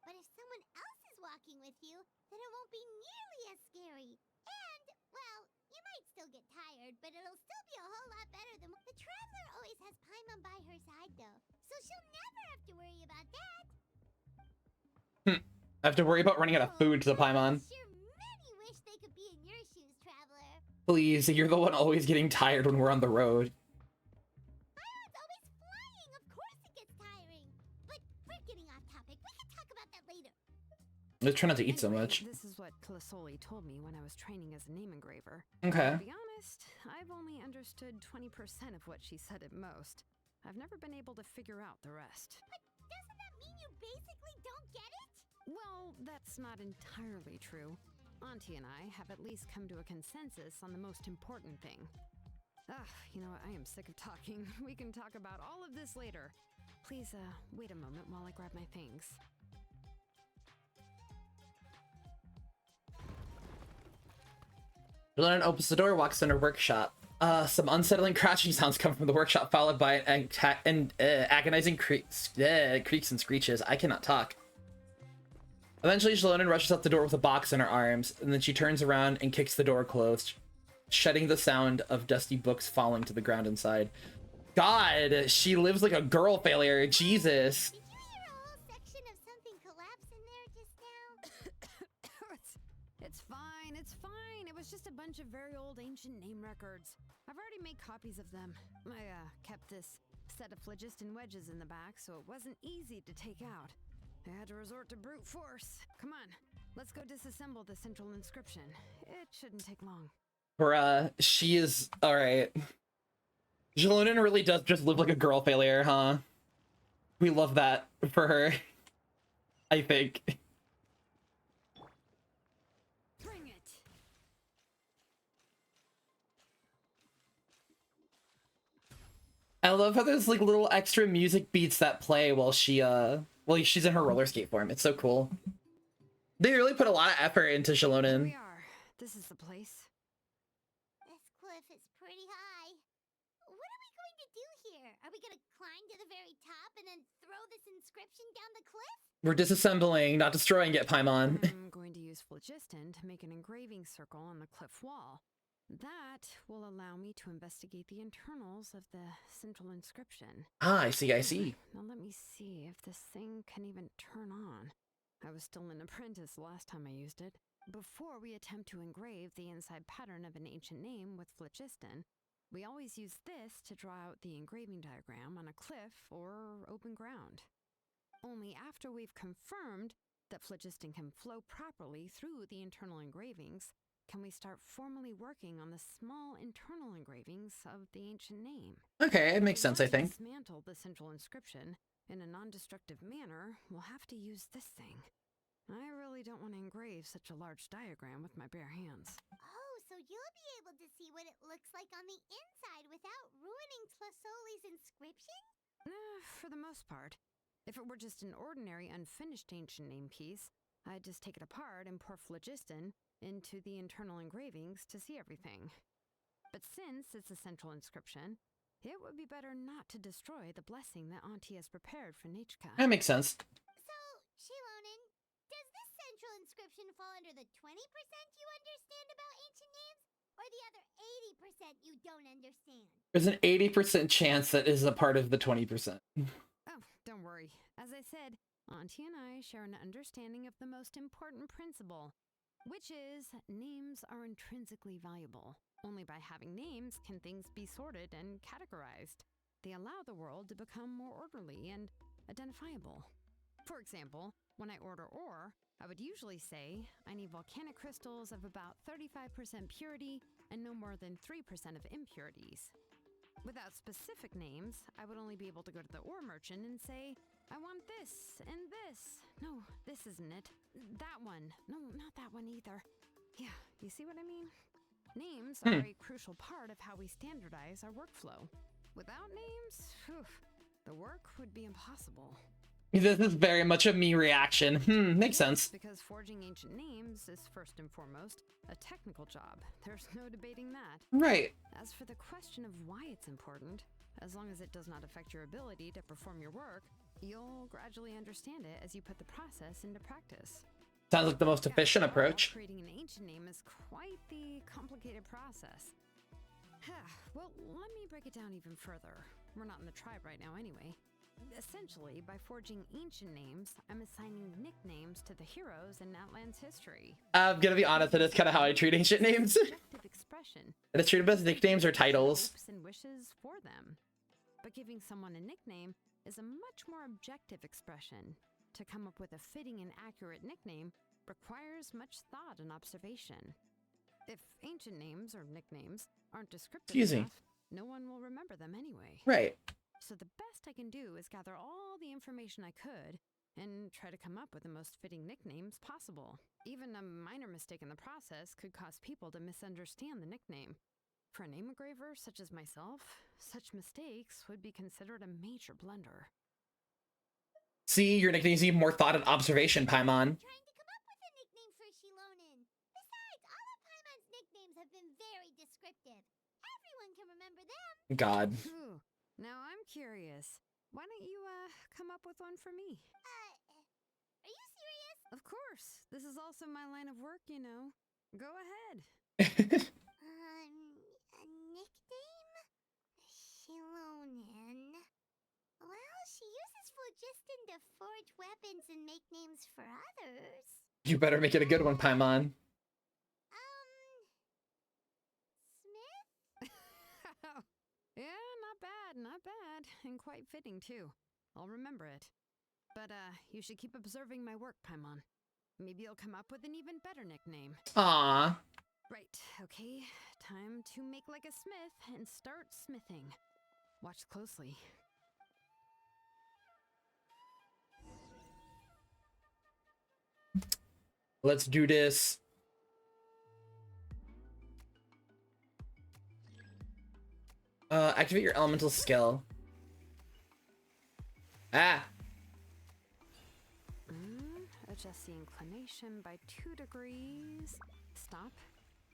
But if someone else is walking with you, then it won't be nearly as scary. And, well, you might still get tired, but it'll still be a whole lot better than... The Traveler always has Paimon by her side, though, so she'll never have to worry about that. I have to worry about running out of food to the Paimon. Sure, many wish they could be in your shoes, Traveler. Please, you're the one always getting tired when we're on the road. Paimon's always flying. Of course it gets tiring. But we're getting off topic. We can talk about that later. Let's try not to eat so Anyway, much. This is what Clisoli told me when I was training as a name engraver. Okay. To be honest, I've only understood 20% of what she said at most. I've never been able to figure out the rest. But doesn't that mean you basically don't get it? Well, that's not entirely true. Auntie and I have at least come to a consensus on the most important thing. You know what? I am sick of talking. We can talk about all of this later. Please, wait a moment while I grab my things. Learn opens the door, walks in her workshop. Some unsettling crashing sounds come from the workshop, followed by agonizing creaks and screeches. I cannot talk. Eventually, Shalonen rushes out the door with a box in her arms, and then she turns around and kicks the door closed, shedding the sound of dusty books falling to the ground inside. God, she lives like a girl failure. Jesus. Did you hear a whole section of something collapse in there just now? It's fine, it's fine. It was just a bunch of very old ancient name records. I've already made copies of them. I kept this set of phlogiston wedges in the back, so it wasn't easy to take out. I had to resort to brute force. Come on, let's go disassemble the central inscription. It shouldn't take long. Bruh, she is alright. Jalonen really does just live like a girl failure, huh? We love that for her. I think. Bring it. I love how there's like little extra music beats that play while she's in her roller skate form. It's so cool. They really put a lot of effort into Here Jalonen. we are. This is the place. This cliff is pretty high. What are we going to do here? Are we going to climb to the very top and then throw this inscription down the cliff? We're disassembling, not destroying it, Paimon. I'm going to use phlogiston to make an engraving circle on the cliff wall. That will allow me to investigate the internals of the central inscription. Ah, I see, I see. Now let me see if this thing can even turn on. I was still an apprentice last time I used it. Before we attempt to engrave the inside pattern of an ancient name with phlogiston, we always use this to draw out the engraving diagram on a cliff or open ground. Only after we've confirmed that phlogiston can flow properly through the internal engravings, can we start formally working on the small internal engravings of the ancient name. Okay, it makes sense, I If we want think. to dismantle the central inscription in a non-destructive manner, we'll have to use this thing. I really don't want to engrave such a large diagram with my bare hands. Oh, so you'll be able to see what it looks like on the inside without ruining Tlasoli's inscription? For the most part. If it were just an ordinary unfinished ancient name piece, I'd just take it apart and pour phlogiston into the internal engravings to see everything. But since it's a central inscription, it would be better not to destroy the blessing that Auntie has prepared for Nechka. That makes sense. So, Shilonen, does this central inscription fall under the 20% you understand about ancient names? Or the other 80% you don't understand? There's an 80% chance that is a part of the 20%. Oh, don't worry. As I said, Auntie and I share an understanding of the most important principle, which is names are intrinsically valuable. Only by having names can things be sorted and categorized. They allow the world to become more orderly and identifiable. For example, when I order ore, I would usually say I need volcanic crystals of about 35% purity and no more than 3% of impurities. Without specific names, I would only be able to go to the ore merchant and say, I want this and this. No, this isn't it. That one. No, not that one either. Yeah, you see what I mean? Names are a crucial part of how we standardize our workflow. Without names, the work would be impossible. This is very much a me reaction. Makes sense. Because forging ancient names is first and foremost a technical job. There's no debating that. Right. As for the question of why it's important, as long as it does not affect your ability to perform your work, you'll gradually understand it as you put the process into practice. Sounds like the most efficient After all, approach. Creating an ancient name is quite the complicated process. Well, let me break it down even further. We're not in the tribe right now anyway. Essentially, by forging ancient names, I'm assigning nicknames to the heroes in Natlan's history. I'm gonna be honest, that is kind of how I treat ancient names. Subjective expression. I just treat them as nicknames or titles. Hopes and wishes for them. But giving someone a nickname is a much more objective expression. To come up with a fitting and accurate nickname requires much thought and observation. If ancient names or nicknames aren't descriptive enough, no one will remember them anyway. Right. So the best I can do is gather all the information I could and try to come up with the most fitting nicknames possible. Even a minor mistake in the process could cause people to misunderstand the nickname. For a name engraver such as myself, such mistakes would be considered a major blunder. See, your nicknames need more thought and observation, Paimon. Trying to come up with a nickname for Shilonen. Besides, all of Paimon's nicknames have been very descriptive. everyone can remember them. God. Ooh, now I'm curious. Why don't you, come up with one for me? Are you serious? Of course. This is also my line of work, you know. Go ahead. A nickname? Shilonen. Well, she uses phlogiston to forge weapons and make names for others. You better make it a good one, Paimon. Smith? Yeah, not bad, and quite fitting too. I'll remember it. But, you should keep observing my work, Paimon. Maybe you'll come up with an even better nickname. Aw. Right, okay. Time to make like a smith and start smithing. Watch closely. Let's do this. Activate your elemental skill. Ah! Adjust the inclination by 2 degrees. Stop.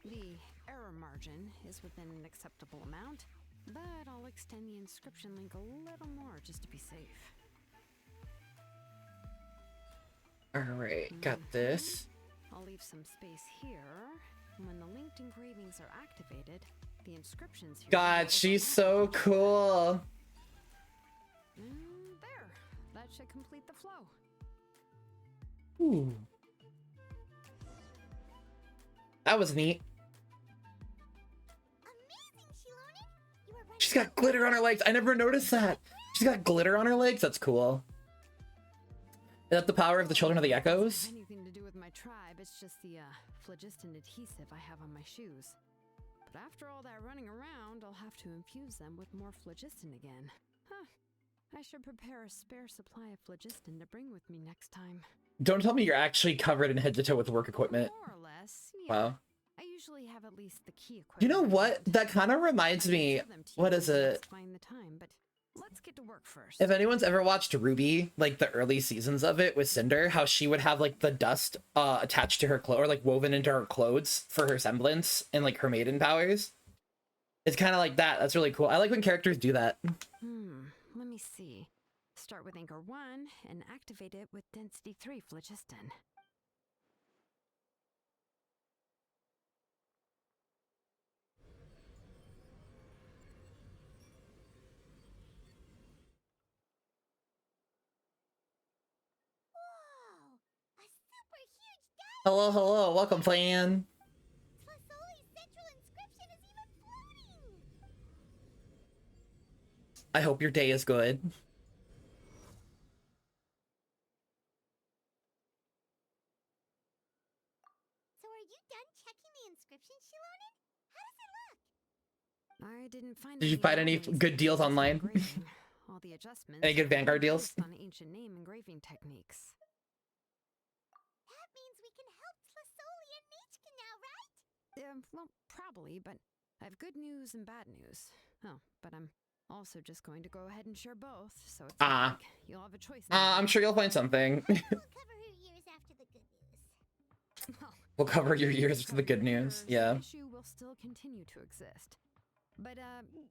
The error margin is within an acceptable amount, but I'll extend the inscription link a little more just to be safe. Alright, got this. I'll leave some space here. When the linked engravings are activated, the inscriptions here God, she's so cool. There. That should complete the flow. Ooh. That was neat. Amazing, Shilonen! You were right. She's got glitter on her legs. I never noticed that. She's got glitter on her legs. That's cool. Is that the power of the Children of the Echoes? Doesn't have anything to do with my tribe. It's just the phlogiston adhesive I have on my shoes. But after all that running around, I'll have to infuse them with more phlogiston again. Huh. I should prepare a spare supply of phlogiston to bring with me next time. Don't tell me you're actually covered in head to toe with work equipment. More or less. Yeah. Wow. I usually have at least the key equipment. You know what? That kind of reminds me. What is it? Find the time, but let's get to work first. If anyone's ever watched Ruby, like the early seasons of it with Cinder, how she would have like the dust attached to her clothes, or like woven into her clothes for her semblance and like her maiden powers. It's kind of like that. That's really cool. I like when characters do that. Let me see. Start with Anchor 1 and activate it with Density 3 phlogiston. Whoa! A super huge diamond! Hello, hello. Welcome, Plan. Tlasoli's central inscription is even floating! I hope your day is good. So are you done checking the inscription, Shilonen? How does it look? I didn't find. Did you find any anomalies good deals related to online? engraving. All the adjustments. Any good have been Vanguard deals? based on ancient name engraving techniques. That means we can help Tlasoli and Nichka now, right? Well, probably, but I have good news and bad news. Oh, but I'm also just going to go ahead and share both, so it's not like you'll have a choice. I'm sure you'll find something. We'll cover her ears after the good news. Well, We'll cover your ears to the good news. Yeah. The issue will still continue to exist. But,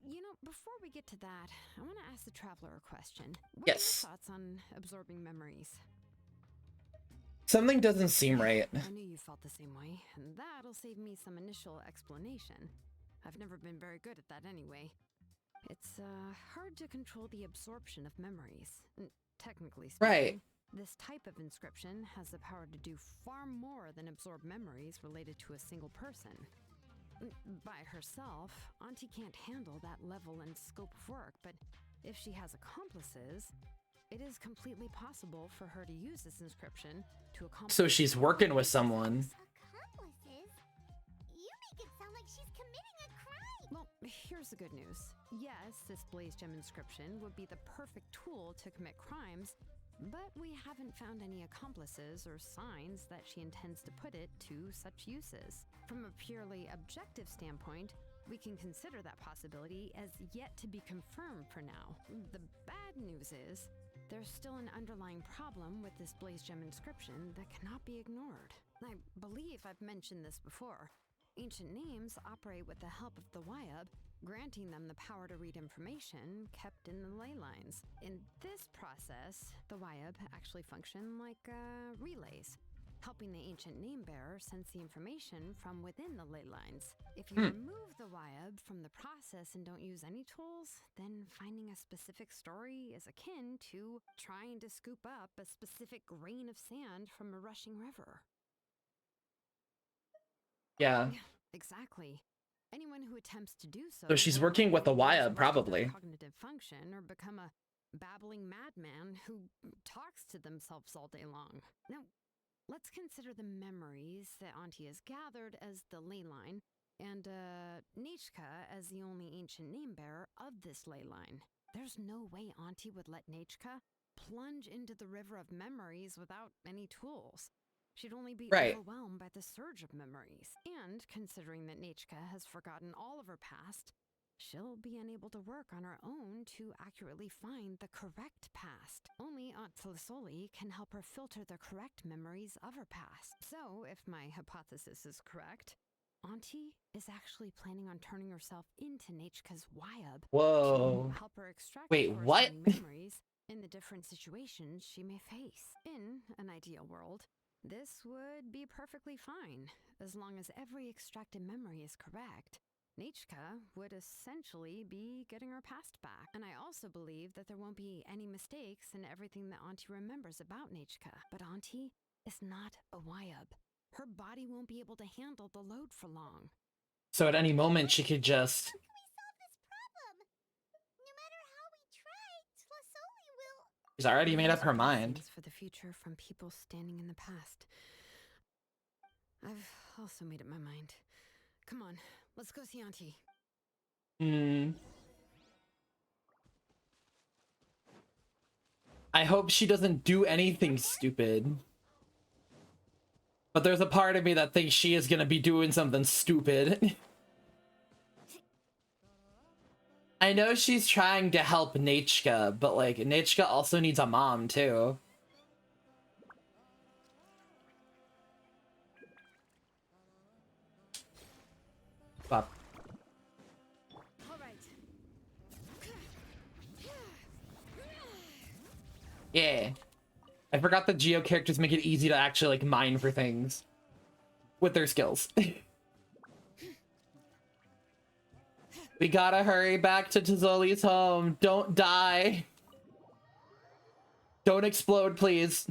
you know, before we get to that, I want to ask the traveler a question. What Yes. are your thoughts on absorbing memories? Something doesn't seem right. I knew you felt the same way, and that'll save me some initial explanation. I've never been very good at that anyway. It's, hard to control the absorption of memories, technically speaking. Right. This type of inscription has the power to do far more than absorb memories related to a single person. By herself, Auntie can't handle that level and scope of work, but if she has accomplices, it is completely possible for her to use this inscription to accomplish. So she's working with someone. Accomplices? You make it sound like she's committing a crime! Well, here's the good news. Yes, this Blaze Gem inscription would be the perfect tool to commit crimes, but we haven't found any accomplices or signs that she intends to put it to such uses. From a purely objective standpoint, we can consider that possibility as yet to be confirmed for now. The bad news is, there's still an underlying problem with this Blaze Gem inscription that cannot be ignored. I believe I've mentioned this before. Ancient names operate with the help of the Wyab, granting them the power to read information kept in the ley lines. In this process, the Wyab actually function like relays, helping the ancient name bearer sense the information from within the ley lines. If you remove the Wyab from the process and don't use any tools, then finding a specific story is akin to trying to scoop up a specific grain of sand from a rushing river. Yeah. Exactly. Anyone who attempts to do so. So she's will working with likely the lose Wyab, much of their probably. cognitive function or become a babbling madman who talks to themselves all day long. Now, let's consider the memories that Auntie has gathered as the ley line, and Nechka as the only ancient name bearer of this ley line. There's no way Auntie would let Nechka plunge into the river of memories without any tools. She'd only be overwhelmed by the surge of memories. And considering that Nechka has forgotten all of her past, she'll be unable to work on her own to accurately find the correct past. Only Aunt Tlisoli can help her filter the correct memories of her past. So, if my hypothesis is correct, Auntie is actually planning on turning herself into Nechka's Wyab Whoa. to help her extract Wait, what? memories in the different situations she may face. In an ideal world, this would be perfectly fine, as long as every extracted memory is correct. Nechka would essentially be getting her past back. And I also believe that there won't be any mistakes in everything that Auntie remembers about Nechka. But Auntie is not a Wyab. Her body won't be able to handle the load for long. So at any moment she could just... How can we solve this problem? No matter how we try, Tlisoli will... She's already made up her mind. For the future from people standing in the past. I've also made up my mind. Come on, let's go see Auntie. I hope she doesn't do anything stupid. But there's a part of me that thinks she is gonna be doing something stupid. I know she's trying to help Nechka, but like, Nechka also needs a mom too. Bop. Yeah. I forgot that Geo characters make it easy to actually like mine for things with their skills. We gotta hurry back to Tizoli's home. Don't die. Don't explode, please.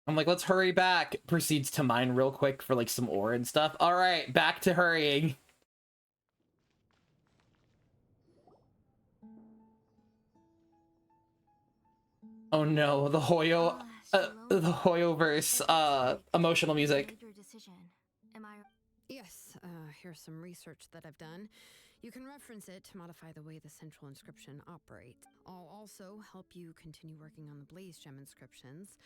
I'm like, let's hurry back. Proceeds to mine real quick for like some ore and stuff. All right, back to hurrying. Oh no, the Hoyo, the Hoyoverse, emotional music. Yes, here's some research that I've done. You can reference it to modify the way the central inscription operates. I'll also help you continue working on the Blaze Gem inscriptions,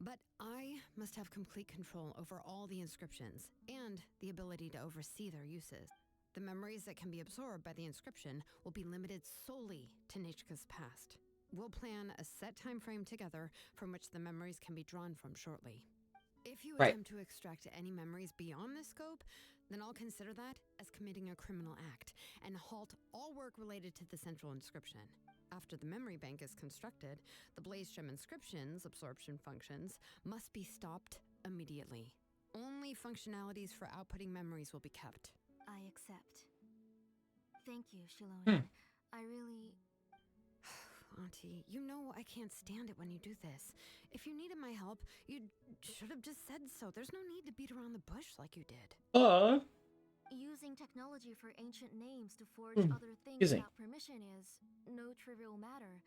but I must have complete control over all the inscriptions and the ability to oversee their uses. The memories that can be absorbed by the inscription will be limited solely to Nechka's past. We'll plan a set time frame together from which the memories can be drawn from shortly. If you attempt to extract any memories beyond this scope, then I'll consider that as committing a criminal act and halt all work related to the central inscription. After the memory bank is constructed, the Blaze Gem inscription's absorption functions must be stopped immediately. Only functionalities for outputting memories will be kept. I accept. Thank you, Shiloni. I really... Auntie, you know I can't stand it when you do this. If you needed my help, you should have just said so. There's no need to beat around the bush like you did. Using technology for ancient names to forge other things without permission is no trivial matter.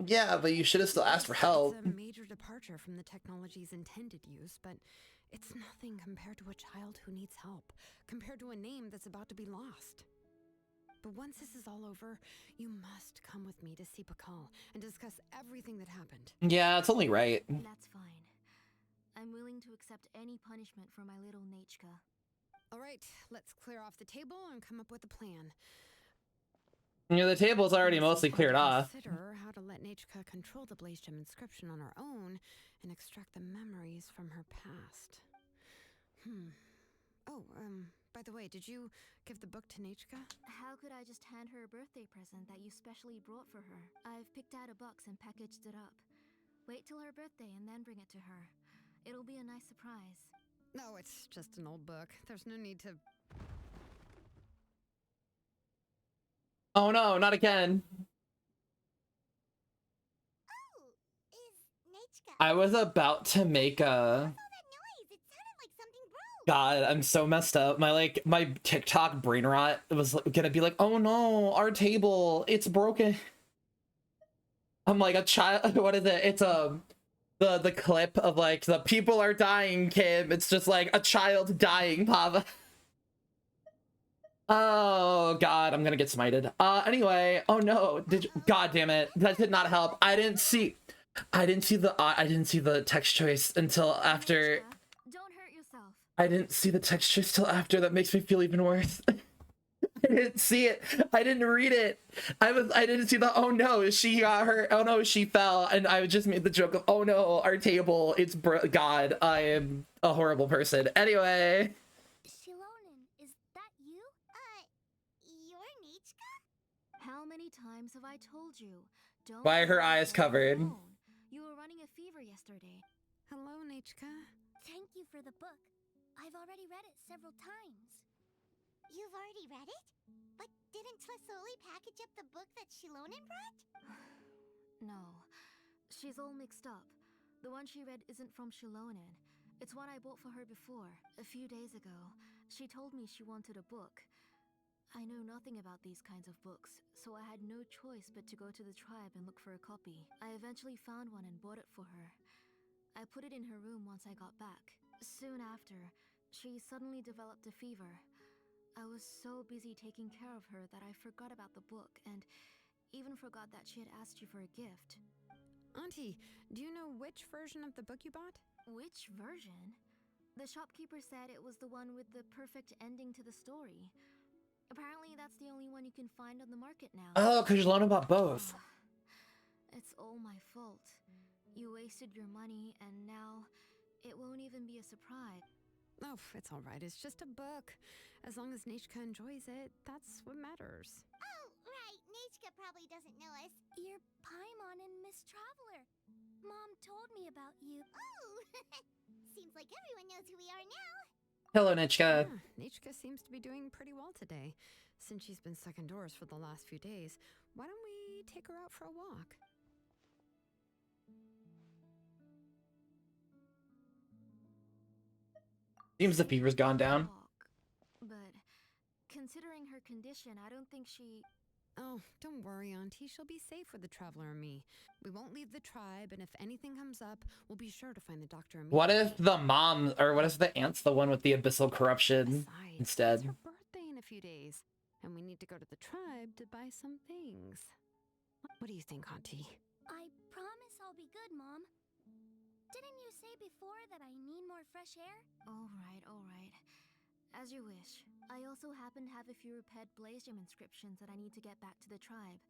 Yeah, but you should have still asked for help. It's a major departure from the technology's intended use, but it's nothing compared to a child who needs help, compared to a name that's about to be lost. But once this is all over, you must come with me to see Pakal and discuss everything that happened. Yeah, it's only right. That's fine. I'm willing to accept any punishment for my little Nechka. All right, let's clear off the table and come up with a plan. Yeah, the table's already mostly cleared off. Consider how to let Nechka control the Blaze Gem inscription on her own and extract the memories from her past. Oh, by the way, did you give the book to Nachka? How could I just hand her a birthday present that you specially brought for her? I've picked out a box and packaged it up. Wait till her birthday and then bring it to her. It'll be a nice surprise. No, it's just an old book. There's no need to... Oh no, not again. Oh, is Nechka... I was about to make a... all that noise? It sounded like something broke. God, I'm so messed up. My TikTok brain rot was gonna be like, oh no, our table, it's broken. I'm like a child. What is it? It's the clip of like the people are dying, Kim. It's just like a child dying, Pava. Oh God, I'm gonna get smited. Anyway, oh no, God damn it, that did not help. I didn't see the text choice until after. Don't hurt yourself. I didn't see the text choice till after. That makes me feel even worse. I didn't see it. I didn't read it. I didn't see the oh no, she got hurt. Oh no, she fell. And I just made the joke of oh no, our table. It's God. I am a horrible person. Anyway. Shilonen, is that you? You're Nechka? How many times have I told you? Don't. Why are her go eyes alone. covered? You were running a fever yesterday. Hello, Nachka. Thank you for the book. I've already read it several times. You've already read it? But didn't Tlesoli package up the book that Shilonen brought? No, she's all mixed up. The one she read isn't from Shilonen. It's one I bought for her before, a few days ago. She told me she wanted a book. I know nothing about these kinds of books, so I had no choice but to go to the tribe and look for a copy. I eventually found one and bought it for her. I put it in her room once I got back. Soon after, she suddenly developed a fever. I was so busy taking care of her that I forgot about the book and even forgot that she had asked you for a gift. Auntie, do you know which version of the book you bought? Which version? The shopkeeper said it was the one with the perfect ending to the story. Apparently that's the only one you can find on the market now. Oh, because Lona bought both. It's all my fault. You wasted your money and now it won't even be a surprise. Oh, it's all right. It's just a book. As long as Nachka enjoys it, that's what matters. Oh, right. Nechka probably doesn't know us. You're Paimon and Miss Traveler. Mom told me about you. Oh, seems like everyone knows who we are now. Hello, Nichka. Nachka seems to be doing pretty well today. Since she's been stuck indoors for the last few days, why don't we take her out for a walk? Seems the fever's gone down. But considering her condition, I don't think she... Oh, don't worry, Auntie. She'll be safe with the Traveler and me. We won't leave the tribe, and if anything comes up, we'll be sure to find the doctor immediately. What if the mom, or what if the aunt's the one with the abyssal corruption Besides, instead? it's her birthday in a few days, and we need to go to the tribe to buy some things. What do you think, Auntie? I promise I'll be good, Mom. Didn't you say before that I need more fresh air? All right, all right. As you wish. I also happen to have a few repaired blaze gem inscriptions that I need to get back to the tribe.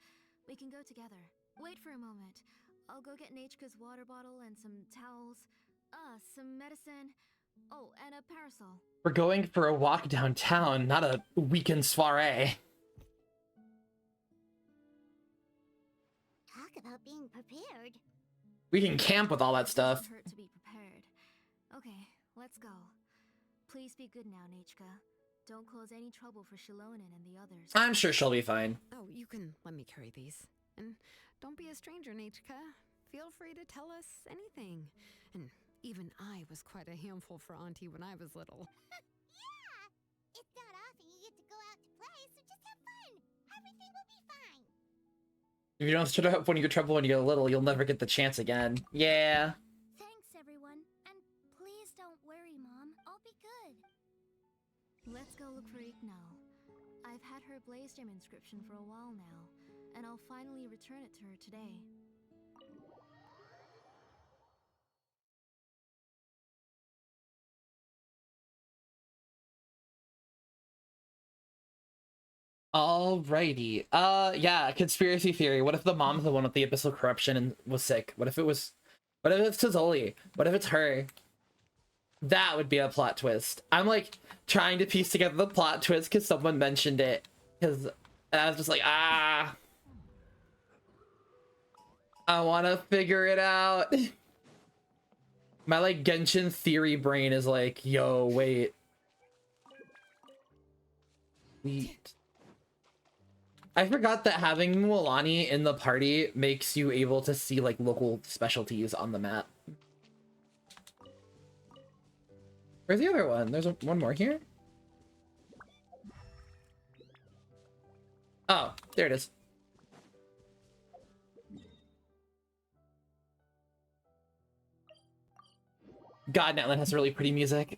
We can go together. Wait for a moment. I'll go get Nachka's water bottle and some towels. Some medicine. Oh, and a parasol. We're going for a walk downtown, not a weekend soiree. Talk about being prepared. We can camp with all that stuff. Doesn't hurt to be prepared. Okay, let's go. Please be good now, Nachka. Don't cause any trouble for Shilonen and the others. I'm sure she'll be fine. Oh, you can let me carry these. And don't be a stranger, Nachka. Feel free to tell us anything. And even I was quite a handful for Auntie when I was little. Yeah! It's not often you get to go out to play, so just have fun. Everything will be fine. If you don't shut up when you get trouble when you're little, you'll never get the chance again. Yeah. Thanks, everyone. And please don't worry, Mom. I'll be good. Let's go look for Ignal. I've had her blaze gem inscription for a while now, and I'll finally return it to her today. Alrighty. Yeah, conspiracy theory. What if the mom's the one with the abyssal corruption and was sick? What if it's Tazoli? What if it's her? That would be a plot twist. I'm like trying to piece together the plot twist because someone mentioned it. Because I was just like, ah, I want to figure it out. My like Genshin theory brain is like, yo, wait. Wait. I forgot that having Mualani in the party makes you able to see like local specialties on the map. Where's the other one? There's one more here. Oh, there it is. God, Netland has really pretty music.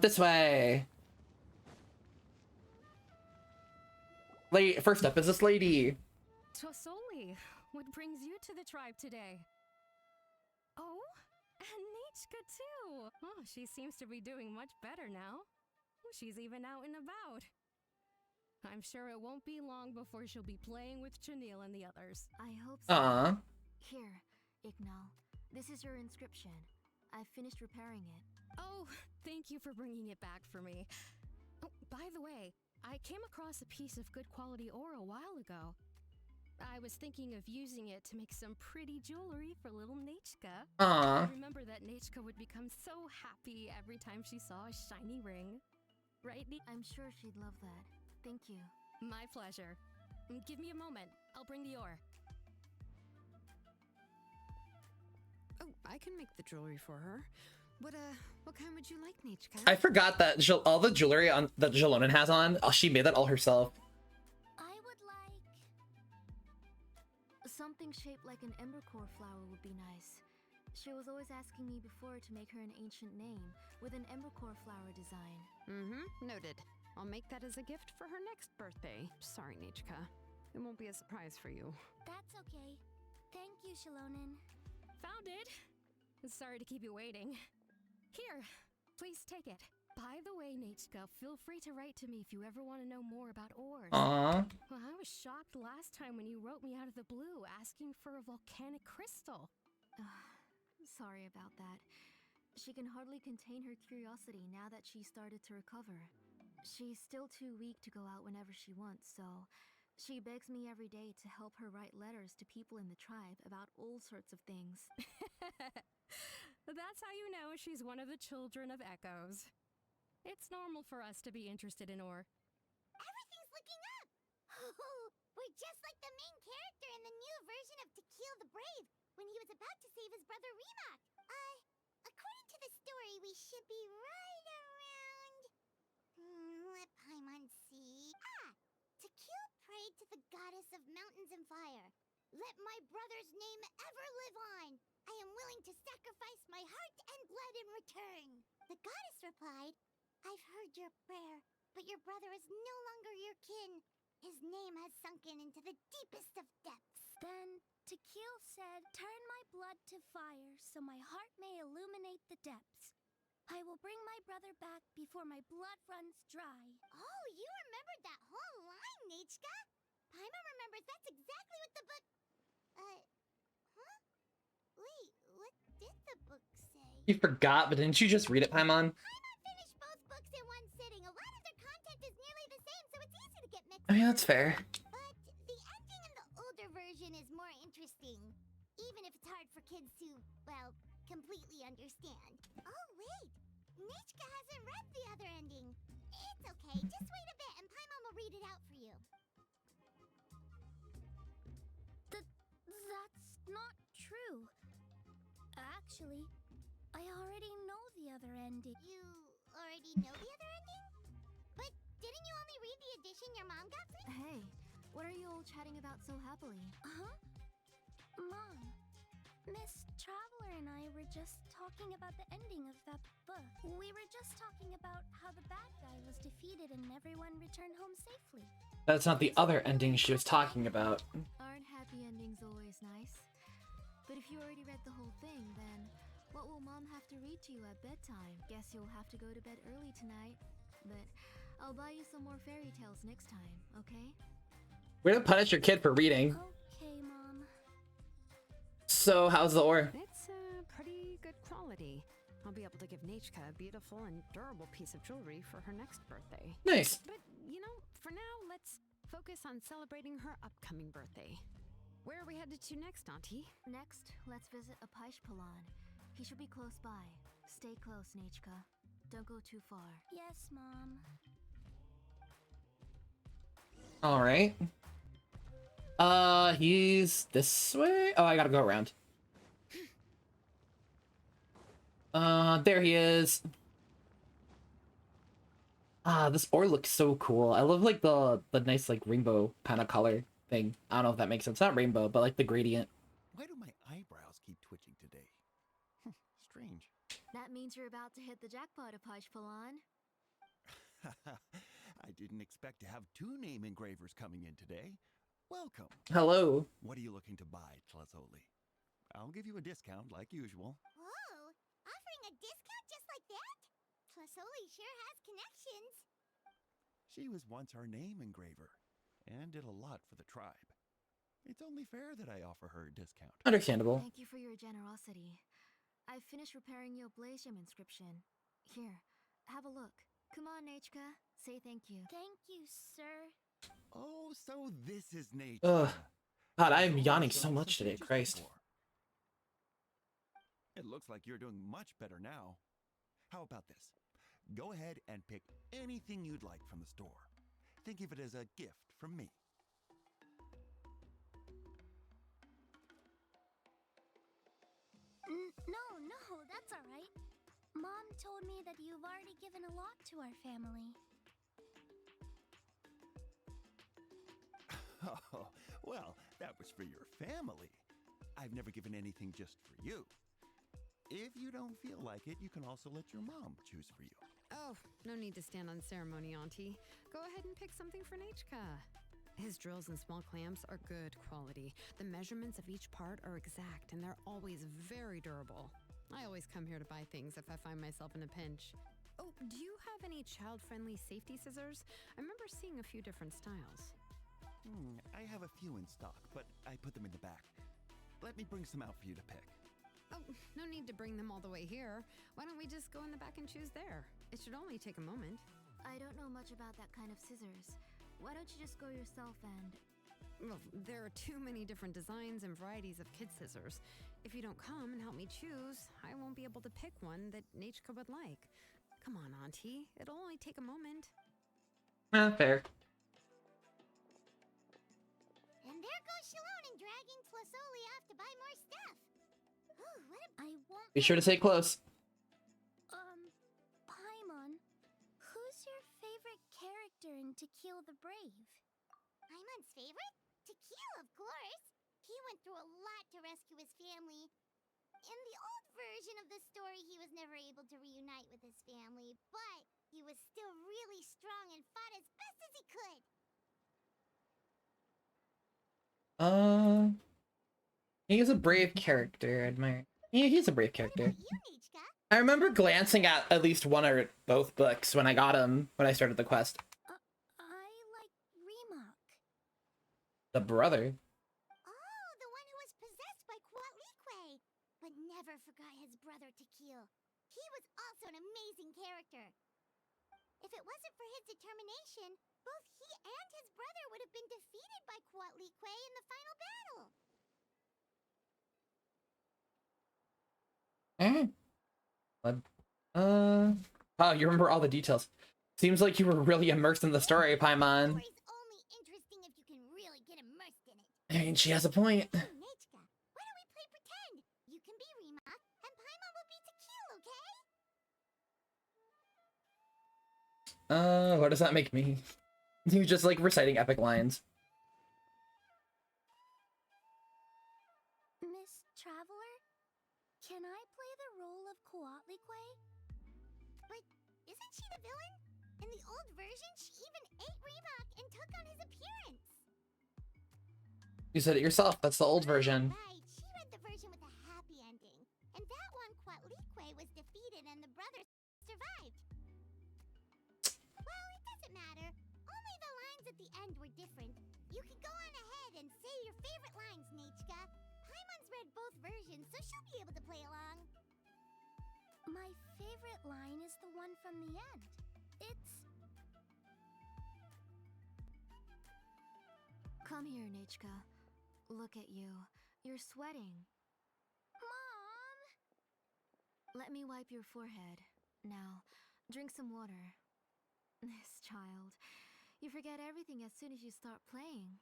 This way. First up is this lady. Tosoli, what brings you to the tribe today? Oh, and Nichka too. Oh, she seems to be doing much better now. She's even out and about. I'm sure it won't be long before she'll be playing with Chanil and the others. I hope so. Here, Ignal. This is your inscription. I've finished repairing it. Oh, thank you for bringing it back for me. Oh, by the way, I came across a piece of good quality ore a while ago. I was thinking of using it to make some pretty jewelry for little Nichka. I remember that Nichka would become so happy every time she saw a shiny ring. Right, I'm sure she'd love that. Thank you. My pleasure. Give me a moment. I'll bring the ore. Oh, I can make the jewelry for her. What kind would you like, Nichka? I forgot that all the jewelry that Jalonen has on, she made that all herself. I would like... Something shaped like an embercore flower would be nice. She was always asking me before to make her an ancient name with an embercore flower design. Noted. I'll make that as a gift for her next birthday. Sorry, Nichka. It won't be a surprise for you. That's okay. Thank you, Shalonen. Found it! Sorry to keep you waiting. Here, please take it. By the way, Nichka, feel free to write to me if you ever want to know more about ores. Aww. Well, I was shocked last time when you wrote me out of the blue asking for a volcanic crystal. Sorry about that. She can hardly contain her curiosity now that she started to recover. She's still too weak to go out whenever she wants, so she begs me every day to help her write letters to people in the tribe about all sorts of things. That's how you know she's one of the children of Echoes. It's normal for us to be interested in ore. Everything's looking up! Oh, we're just like the main character in the new version of Tequil the Brave, when he was about to save his brother Remak. According to the story, we should be right around... let Paimon see... Tequil prayed to the goddess of mountains and fire. Let my brother's name ever live on! I am willing to sacrifice my heart and blood in return! The goddess replied, I've heard your prayer, but your brother is no longer your kin. His name has sunken into the deepest of depths. Then Tequil said, turn my blood to fire so my heart may illuminate the depths. I will bring my brother back before my blood runs dry. Oh, you remembered that whole line, Nichka? Paimon remembers that's exactly what the book... huh? Wait, what did the book say? You forgot, but didn't you just read it, Paimon? Paimon finished both books in one sitting. A lot of their content is nearly the same, so it's easy to get mixed I mean, up. that's fair. But the ending in the older version is more interesting, even if it's hard for kids to, well, completely understand. Oh, wait! Nichka hasn't read the other ending. It's okay, just wait a bit and Paimon will read it out for you. That's not true. Actually, I already know the other ending. You already know the other ending? But didn't you only read the edition your mom got for you? Hey, what are you all chatting about so happily? Huh? Mom, Miss Traveler and I were just talking about the ending of that book. We were just talking about how the bad guy was defeated and everyone returned home safely. That's not the other ending she was talking about. Aren't happy endings always nice? But if you already read the whole thing, then what will Mom have to read to you at bedtime? Guess you'll have to go to bed early tonight. But I'll buy you some more fairy tales next time, okay? Way to punish your kid for reading. Okay, Mom. So, how's the ore? It's pretty good quality. I'll be able to give Nachka a beautiful and durable piece of jewelry for her next birthday. Nice. But, you know, for now, let's focus on celebrating her upcoming birthday. Where are we headed to next, Auntie? Next, let's visit Apishpalan. He should be close by. Stay close, Nachka. Don't go too far. Yes, Mom. All right. He's this way. Oh, I gotta go around. There he is. Ah, this ore looks so cool. I love like the nice like rainbow kind of color thing. I don't know if that makes sense. Not rainbow, but like the gradient. Why do my eyebrows keep twitching today? Strange. That means you're about to hit the jackpot, Apishpalan. I didn't expect to have two name engravers coming in today. Welcome. Hello. What are you looking to buy, Tlazoli? I'll give you a discount like usual. Whoa! Offering a discount just like that? Plasoli sure has connections. She was once our name engraver and did a lot for the tribe. It's only fair that I offer her a discount. Understandable. Thank you for your generosity. I've finished repairing your Blasium inscription. Here, have a look. Come on, Nachka. Say thank you. Thank you, sir. Oh, so this is nature. Ugh. God, I am yawning so much today. Christ. It looks like you're doing much better now. How about this? Go ahead and pick anything you'd like from the store. Think of it as a gift from me. No, that's all right. Mom told me that you've already given a lot to our family. Oh, well, that was for your family. I've never given anything just for you. If you don't feel like it, you can also let your mom choose for you. Oh, no need to stand on ceremony, Auntie. Go ahead and pick something for Nachka. His drills and small clamps are good quality. The measurements of each part are exact, and they're always very durable. I always come here to buy things if I find myself in a pinch. Oh, do you have any child-friendly safety scissors? I remember seeing a few different styles. I have a few in stock, but I put them in the back. Let me bring some out for you to pick. Oh, no need to bring them all the way here. Why don't we just go in the back and choose there? It should only take a moment. I don't know much about that kind of scissors. Why don't you just go yourself and... Well, there are too many different designs and varieties of kid scissors. If you don't come and help me choose, I won't be able to pick one that Nachka would like. Come on, Auntie. It'll only take a moment. Fair. And there goes Shalon dragging Tlasoli off to buy more stuff. Ooh, what a... I won't... Be sure to stay close. Paimon, who's your favorite character in To Kill the Brave? Paimon's favorite? To Kill, of course. He went through a lot to rescue his family. In the old version of the story, he was never able to reunite with his family, but he was still really strong and fought as best as he could. He is a brave character. I admire. Yeah, he's a brave character. What about you, Nichka? I remember glancing at least one or both books when I got them when I started the quest. I like Remak. The brother. Oh, the one who was possessed by Quatlique, but never forgot his brother Tequil. He was also an amazing character. If it wasn't for his determination, both he and his brother would have been defeated by Quatlique in the final battle. Oh, you remember all the details. Seems like you were really immersed in the story, Paimon. Story's only interesting if you can really get immersed in it. I mean, she has a point. Hey, Nechka, why don't we play pretend? You can be Remak, and Paimon will be Tequil, okay? What does that make me? You just like reciting epic lines. Miss Traveler, can I play the role of Quatlique? But isn't she the villain? In the old version, she even ate Remak and took on his appearance. You said it yourself. That's the old version. Right, she read the version with a happy ending. And that one, Quatlique was defeated and the brothers survived. Well, it doesn't matter. Only the lines at the end were different. You can go on ahead and say your favorite lines, Nechka. Paimon's read both versions, so she'll be able to play along. My favorite line is the one from the end. It's... Come here, Nechka. Look at you. You're sweating. Mom! Let me wipe your forehead. Now, drink some water. This child. You forget everything as soon as you start playing.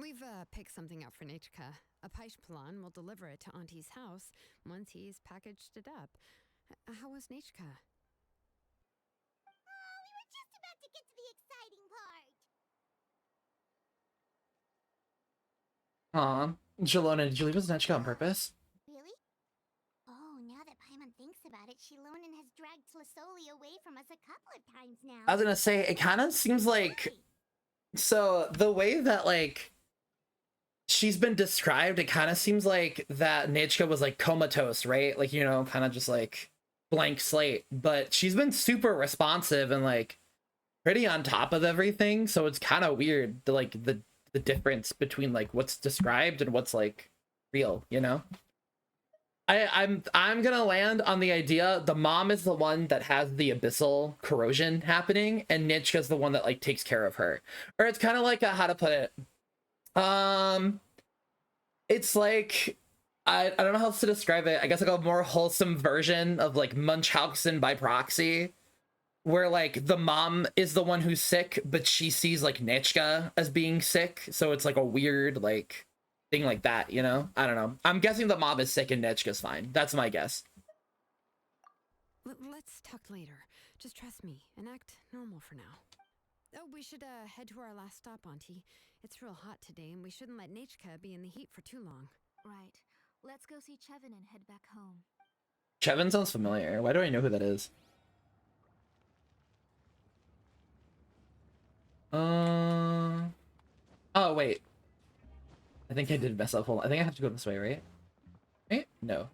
We've picked something out for Nechka. A Paishpalan will deliver it to Auntie's house once he's packaged it up. How was Nechka? Oh, we were just about to get to the exciting part. Aw. Shalona, did you leave us Nechka on purpose? Really? Oh, now that Paimon thinks about it, Shilonen has dragged Tlisoli away from us a couple of times now. I was gonna say, it kind of seems like... So, the way that, like, she's been described, it kind of seems like that Nechka was, like, comatose, right? Like, you know, kind of just, like, blank slate. But she's been super responsive and, like, pretty on top of everything. So it's kind of weird, like, the difference between, like, what's described and what's, like, real, you know? I'm gonna land on the idea the mom is the one that has the abyssal corrosion happening, and Nitchka's the one that like takes care of her. Or it's kind of like how to put it. It's like I don't know how else to describe it. I guess like a more wholesome version of like Munchausen by proxy, where like the mom is the one who's sick, but she sees like Nitchka as being sick, so it's like a weird like thing like that, you know? I don't know. I'm guessing the mom is sick and Nechka's fine. That's my guess. Let's talk later. Just trust me and act normal for now. Oh, we should head to our last stop, Auntie. It's real hot today, and we shouldn't let Nechka be in the heat for too long. Right. Let's go see Chevin and head back home. Chevin sounds familiar. Why do I know who that is? Oh, wait. I think I did mess up. Hold on. I think I have to go this way, right? Right? No.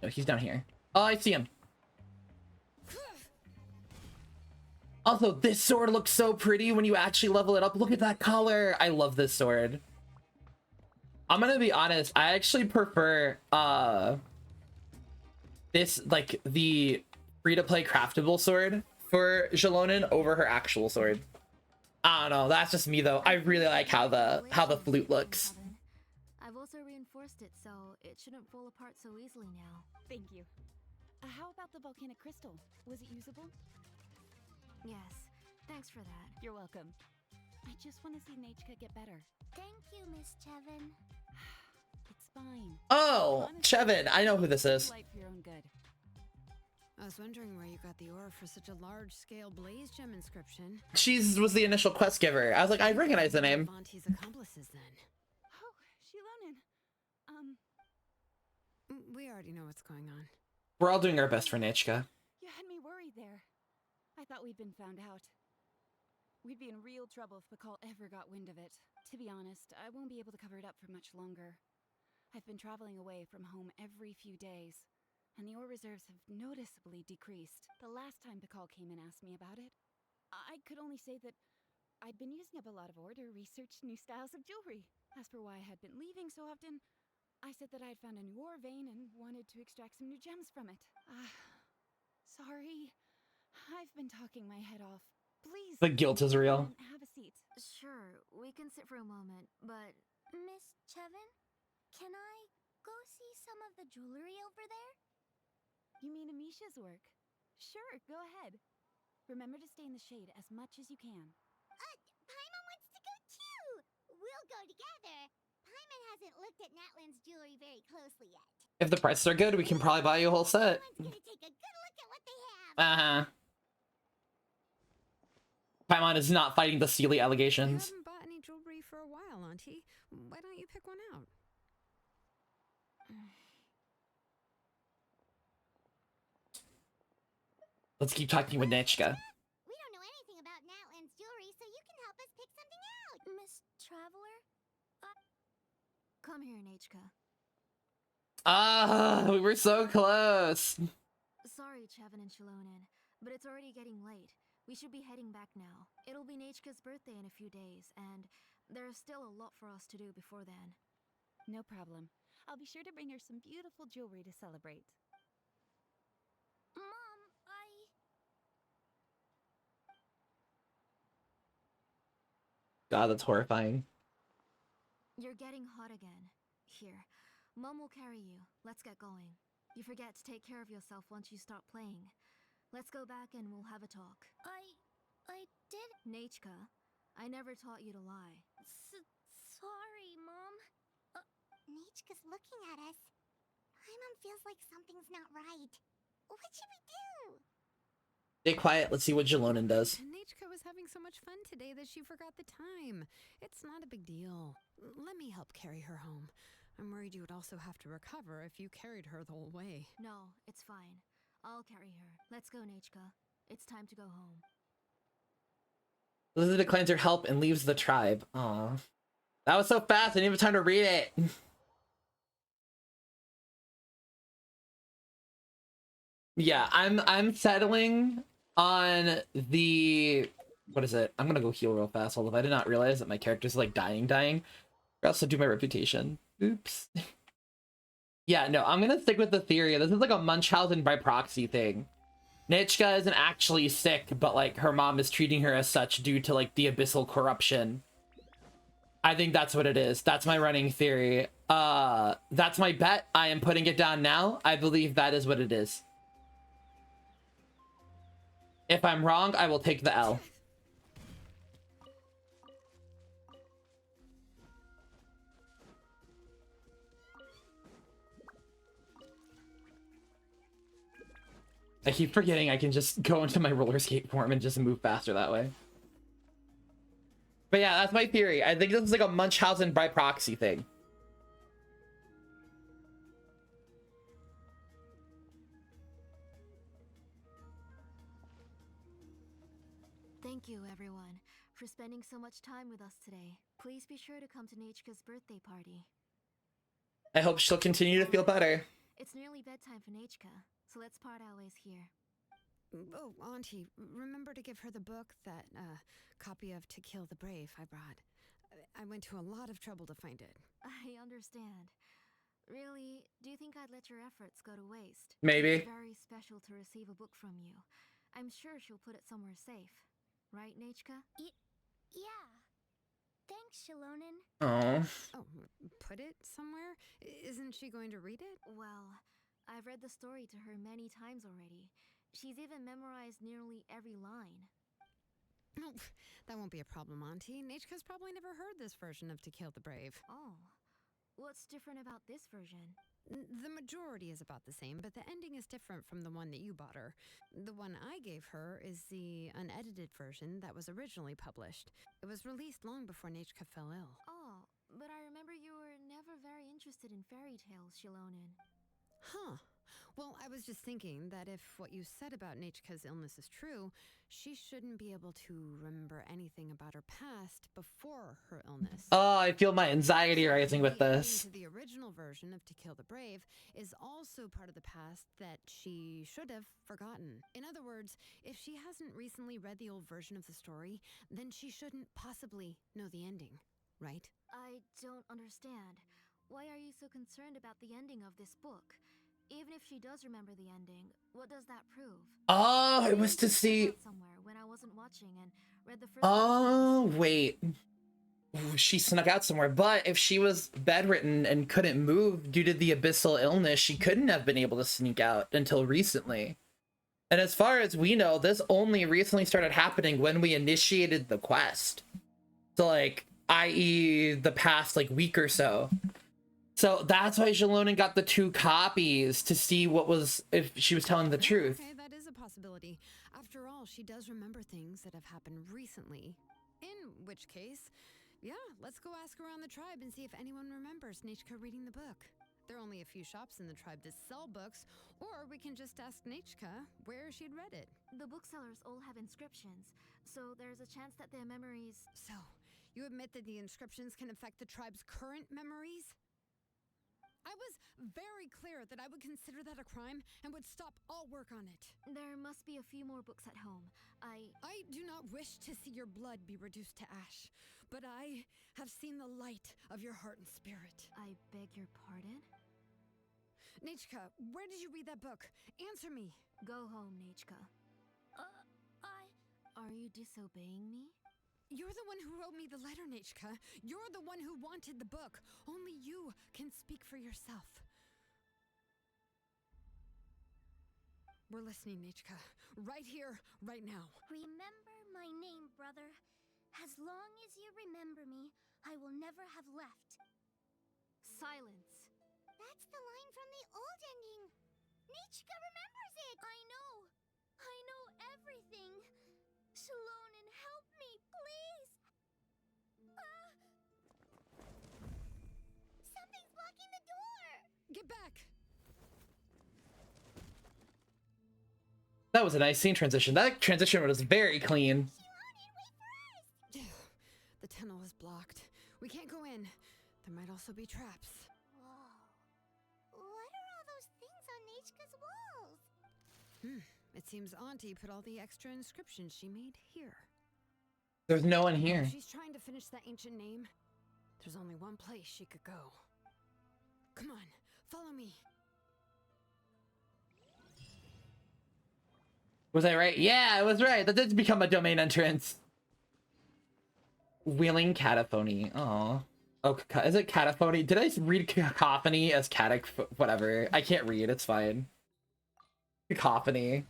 No, he's down here. Oh, I see him. Also, this sword looks so pretty when you actually level it up. Look at that color. I love this sword. I'm gonna be honest. I actually prefer this, like, the free-to-play craftable sword for Jalonen over her actual sword. I don't know. That's just me, though. I really like how the flute looks. I've also reinforced it, so it shouldn't fall apart so easily now. Thank you. How about the volcanic crystal? Was it usable? Yes, thanks for that. You're welcome. I just want to see Nechka get better. Thank you, Miss Chevin. It's fine. Oh, Honestly, Chevin. I know who this is. light for your own good. I was wondering where you got the ore for such a large-scale blaze gem inscription. She was the initial quest giver. I was like, I recognize the name. Auntie's accomplices, then. Oh, Shilonen. We already know what's going on. We're all doing our best for Nechka. You had me worried there. I thought we'd been found out. We'd be in real trouble if Pakal ever got wind of it. To be honest, I won't be able to cover it up for much longer. I've been traveling away from home every few days, and the ore reserves have noticeably decreased. The last time Pakal came and asked me about it, I could only say that I'd been using up a lot of ore to research new styles of jewelry. As for why I had been leaving so often, I said that I'd found a new ore vein and wanted to extract some new gems from it. Sorry. I've been talking my head off. Please. The guilt is real. Have a seat. Sure, we can sit for a moment, but... Miss Chevin, can I go see some of the jewelry over there? You mean Amisha's work? Sure, go ahead. Remember to stay in the shade as much as you can. Paimon wants to go too! We'll go together. Paimon hasn't looked at Natlan's jewelry very closely yet. If the prices are good, we can probably buy you a whole set. Paimon's gonna take a good look at what they have. Uh-huh. Paimon is not fighting the Sealy You allegations. haven't bought any jewelry for a while, Auntie. Why don't you pick one out? Let's keep talking with Nechka. We don't know anything about Natlan's jewelry, so you can help us pick something out. Miss Traveler? Come here, Nechka. Ah, we were so close. Sorry, Chevin and Shilonen, but it's already getting late. We should be heading back now. It'll be Nechka's birthday in a few days, and there's still a lot for us to do before then. No problem. I'll be sure to bring her some beautiful jewelry to celebrate. Mom, God, that's horrifying. You're getting hot again. Here, Mom will carry you. Let's get going. You forget to take care of yourself once you start playing. Let's go back and we'll have a talk. I did. Nachka, I never taught you to lie. Sorry, Mom. Nichka's looking at us. Paimon feels like something's not right. What should we do? Stay quiet. Let's see what Jalonin does. Nechka was having so much fun today that she forgot the time. It's not a big deal. Let me help carry her home. I'm worried you would also have to recover if you carried her the whole way. No, it's fine. I'll carry her. Let's go, Nachka. It's time to go home. Lizzie declines her help and leaves the tribe. Aw. That was so fast, I didn't even have time to read it. Yeah, I'm settling on the... What is it? I'm gonna go heal real fast, although I did not realize that my character's like dying. Or else I'll do my reputation. Oops. Yeah, no, I'm gonna stick with the theory. This is like a Munchausen by proxy thing. Nichka isn't actually sick, but like her mom is treating her as such due to like the abyssal corruption. I think that's what it is. That's my running theory. That's my bet. I am putting it down now. I believe that is what it is. If I'm wrong, I will take the L. I keep forgetting I can just go into my roller skate form and just move faster that way. But yeah, that's my theory. I think this is like a Munchausen by proxy thing. Thank you, everyone, for spending so much time with us today. Please be sure to come to Nachka's birthday party. I hope she'll continue to feel better. It's nearly bedtime for Nachka, so let's part our ways here. Oh, Auntie, remember to give her the book, that copy of To Kill the Brave I brought. I went to a lot of trouble to find it. I understand. Really, do you think I'd let your efforts go to waste? Maybe. It's very special to receive a book from you. I'm sure she'll put it somewhere safe. Right, Nachka? Yeah. Thanks, Shalonin. Oh. Oh, put it somewhere? Isn't she going to read it? Well, I've read the story to her many times already. She's even memorized nearly every line. Oh, that won't be a problem, Auntie. Nachka's probably never heard this version of To Kill the Brave. Oh. What's different about this version? The majority is about the same, but the ending is different from the one that you bought her. The one I gave her is the unedited version that was originally published. It was released long before Nachka fell ill. Oh, but I remember you were never very interested in fairy tales, Shalonin. Huh. Well, I was just thinking that if what you said about Nachka's illness is true, she shouldn't be able to remember anything about her past before her illness. Oh, I feel my anxiety rising with this. The original version of To Kill the Brave is also part of the past that she should have forgotten. In other words, if she hasn't recently read the old version of the story, then she shouldn't possibly know the ending, right? I don't understand. Why are you so concerned about the ending of this book? Even if she does remember the ending, what does that prove? Oh, it was to see... somewhere when I wasn't watching and read the first... Oh, wait. Ooh, she snuck out somewhere. But if she was bedridden and couldn't move due to the abyssal illness, she couldn't have been able to sneak out until recently. And as far as we know, this only recently started happening when we initiated the quest. So, like, i.e. the past, like, week or so. So that's why Jalonin got the 2 copies to see what was, if she was telling the truth. Okay, that is a possibility. After all, she does remember things that have happened recently. In which case, yeah, let's go ask around the tribe and see if anyone remembers Nachka reading the book. There are only a few shops in the tribe that sell books, or we can just ask Nachka where she'd read it. The booksellers all have inscriptions, so there's a chance that their memories... So, you admit that the inscriptions can affect the tribe's current memories? I was very clear that I would consider that a crime and would stop all work on it. There must be a few more books at home. I do not wish to see your blood be reduced to ash, but I have seen the light of your heart and spirit. I beg your pardon? Nechka, where did you read that book? Answer me. Go home, Nechka. Are you disobeying me? You're the one who wrote me the letter, Nechka. You're the one who wanted the book. Only you can speak for yourself. We're listening, Nechka. Right here, right now. Remember my name, brother. As long as you remember me, I will never have left. Silence. That's the line from the old ending. Nichika remembers it. I know everything. Shalonen, help me, please. Something's blocking the door. Get back. That was a nice scene transition. That transition was very clean. Shalonen, wait for us. The tunnel is blocked. We can't go in. There might also be traps. Whoa. What are all those things on Nichika's walls? It seems Auntie put all the extra inscriptions she made here. There's no one here. If she's trying to finish that ancient name, there's only one place she could go. Come on, follow me. Was I right? Yeah, I was right. That did become a domain entrance. Wheeling cataphony. Aw. Oh, is it cataphony? Did I read cacophony as whatever? I can't read. It's fine. Cacophony.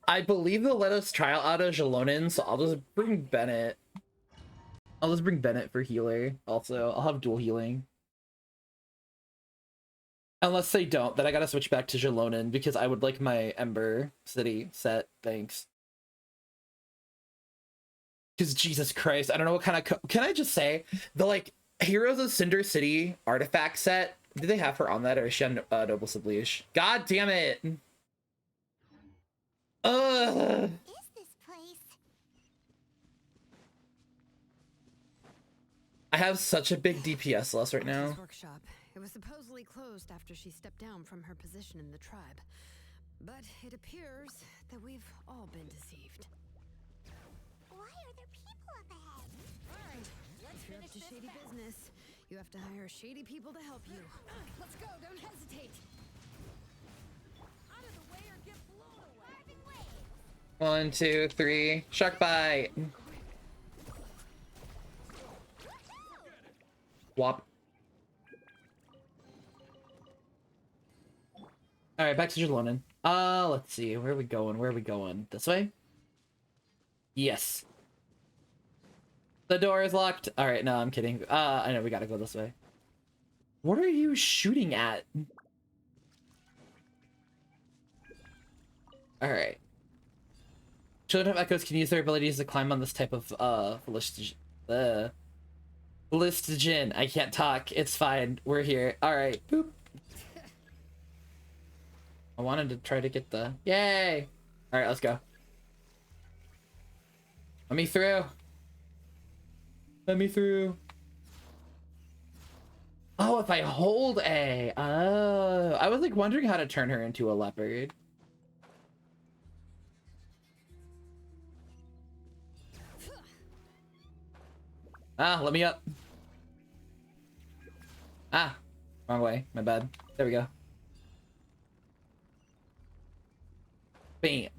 I believe they'll let us try out of Jalonin, so I'll just bring Bennett. I'll just bring Bennett for healer. Also, I'll have dual healing. Unless they don't, then I gotta switch back to Jalonin because I would like my Ember City set. Thanks. Because Jesus Christ, I don't know what kind of... Can I just say, the like Heroes of Cinder City artifact set, do they have her on that or is she on Noble Subleash? God damn it! Is this place? I have such a big DPS loss right now. Auntie's workshop. It was supposedly closed after she stepped down from her position in the tribe. But it appears that we've all been deceived. Why are there people up ahead? Alright, if you're up to shady business, you have to hire shady people to help you. Let's go, don't hesitate. Out of the way or get blown away. 1, 2, 3. Shark bite. Whop. All right, back to Jalonin. Let's see. Where are we going? Where are we going? This way? Yes. The door is locked. All right, no, I'm kidding. I know we gotta go this way. What are you shooting at? All right. Children of Echoes can use their abilities to climb on this type of Listogen. I can't talk. It's fine. We're here. All right. Boop. I wanted to try to get the... Yay! All right, let's go. Let me through. Let me through. Oh, if I hold A. Oh, I was like wondering how to turn her into a leopard. Ah, let me up. Ah, wrong way. My bad. There we go. Bam.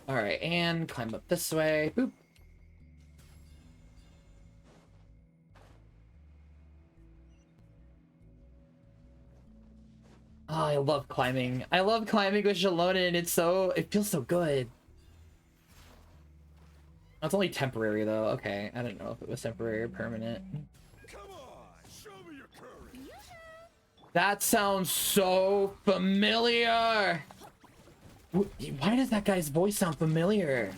All right, and climb up this way. Boop. Oh, I love climbing. I love climbing with Jalonin. It feels so good. It's only temporary though. Okay, I didn't know if it was temporary or permanent. Come on, show me your courage. That sounds so familiar. Why does that guy's voice sound familiar?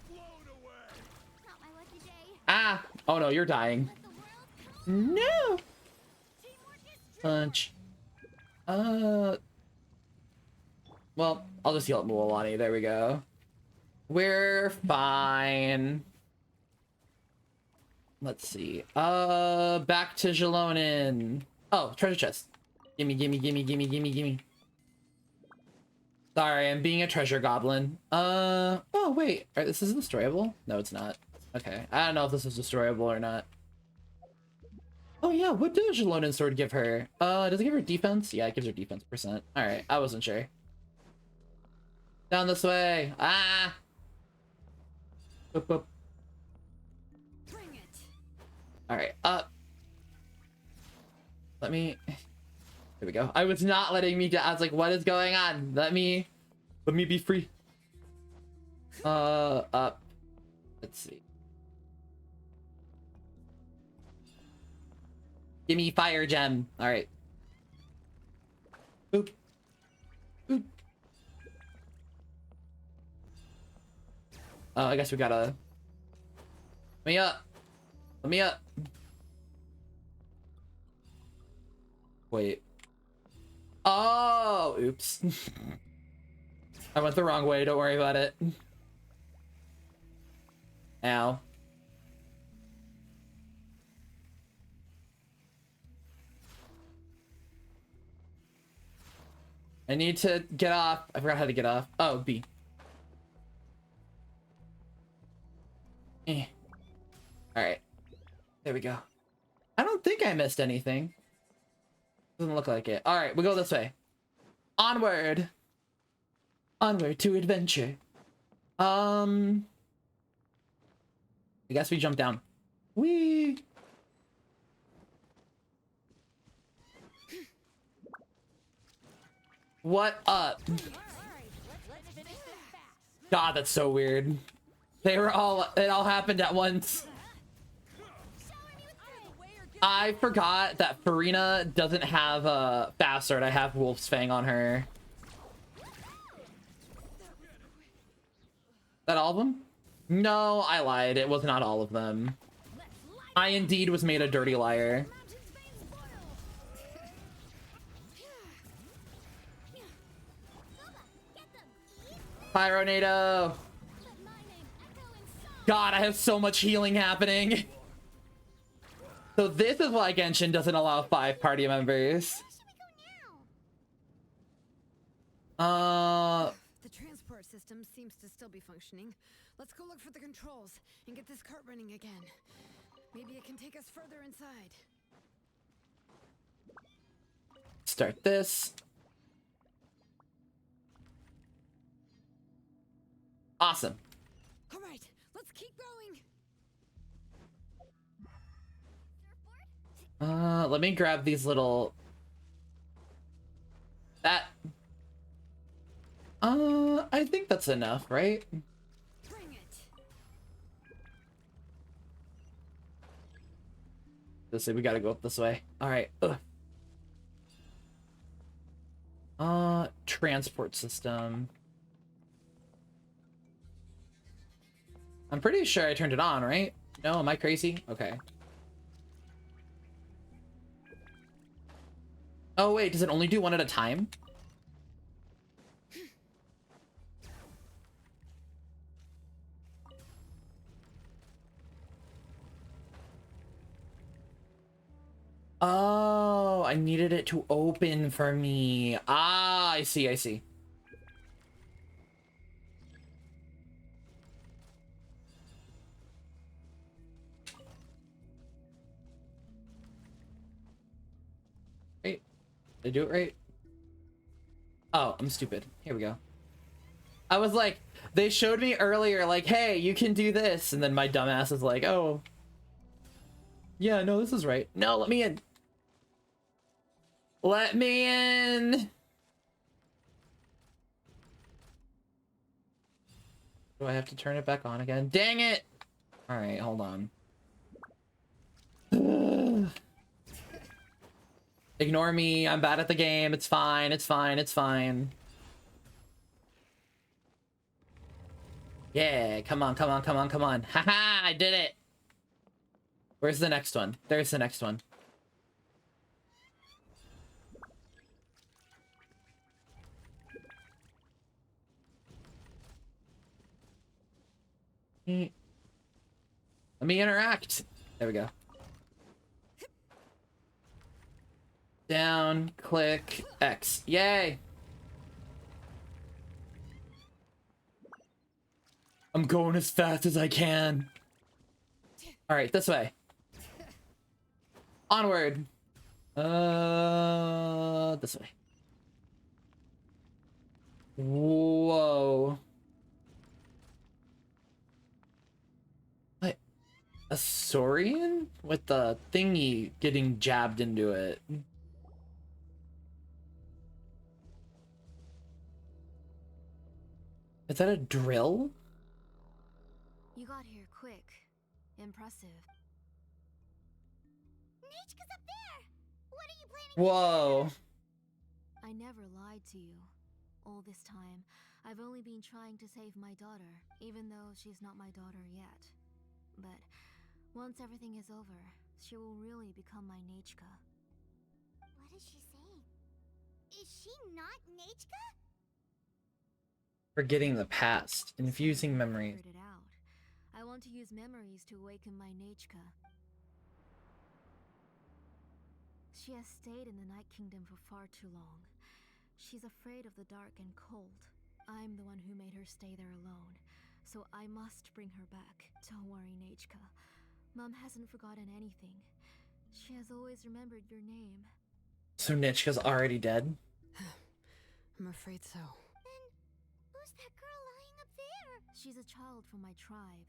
Not my lucky day. Ah! Oh no, you're dying. Let the world come. No! Teamwork is Punch. Well, I'll just heal up Mualani. There we go. We're fine. Let's see. Back to Jalonin. Oh, treasure chest. Gimme, gimme, gimme, gimme, gimme, gimme. Sorry, I'm being a treasure goblin. Oh, wait. All right, this is destroyable? No, it's not. Okay. I don't know if this is destroyable or not. Oh, yeah. What does Jalonin sword give her? Does it give her defense? Yeah, it gives her defense %. All right. I wasn't sure. Down this way. Ah! Boop, boop. Bring it. All right. Up. Let me... There we go. I was not letting me down. I was like, what is going on? Let me be free. Up. Let's see. Give me fire gem. All right. Boop. Boop. Oh, I guess we gotta... Let me up. Let me up. Wait. Oh, oops. I went the wrong way. Don't worry about it. Ow. I need to get off. I forgot how to get off. Oh, B. Alright. There we go. I don't think I missed anything. Doesn't look like it. Alright, we go this way. Onward! Onward to adventure. I guess we jump down. Whee! What up? God, that's so weird. It all happened at once. I forgot that Farina doesn't have a fast sword. I have Wolf's Fang on her. That all of them? No, I lied. It was not all of them. I indeed was made a dirty liar. Pyronado! God, I have so much healing happening. So this is why Genshin doesn't allow 5 party members. The transport system seems to still be functioning. Let's go look for the controls and get this cart running again. Maybe it can take us further inside. Start this. Awesome. All right, let's keep going. Let me grab these little... That... I think that's enough, right? Bring it. Let's say we gotta go up this way. Alright. Transport system. I'm pretty sure I turned it on, right? No, am I crazy? Okay. Oh, wait, does it only do one at a time? Oh, I needed it to open for me. Ah, I see, I see. Right? Did I do it right? Oh, I'm stupid. Here we go. I was like, they showed me earlier, like, hey, you can do this. And then my dumbass is like, oh. Yeah, no, this is right. No, let me in. Let me in. Do I have to turn it back on again? Dang it. All right, hold on. Ignore me. I'm bad at the game. It's fine. It's fine. It's fine. Yeah, come on, come on, come on, come on. Haha, I did it. Where's the next one? There's the next one. Let me interact. There we go. Down, click, X. Yay! I'm going as fast as I can. Alright, this way. Onward. This way. Whoa. What? A Saurian? With the thingy getting jabbed into it. Is that a drill? You got here quick. Impressive. Nechka's up there! What are you planning Whoa. I never lied to you. All this time, I've only been trying to save my daughter, even though she's not my daughter yet. But once everything is over, she will really become my Nechka. What is she saying? Is she not Nechka? Forgetting the past, infusing memories. Figured it out. I want to use memories to awaken my Nechka. She has stayed in the Night Kingdom for far too long. She's afraid of the dark and cold. I'm the one who made her stay there alone, so I must bring her back. Don't worry, Nechka. Mom hasn't forgotten anything. She has always remembered your name. So Nechka's already dead? I'm afraid so. Who's that girl lying up there? She's a child from my tribe.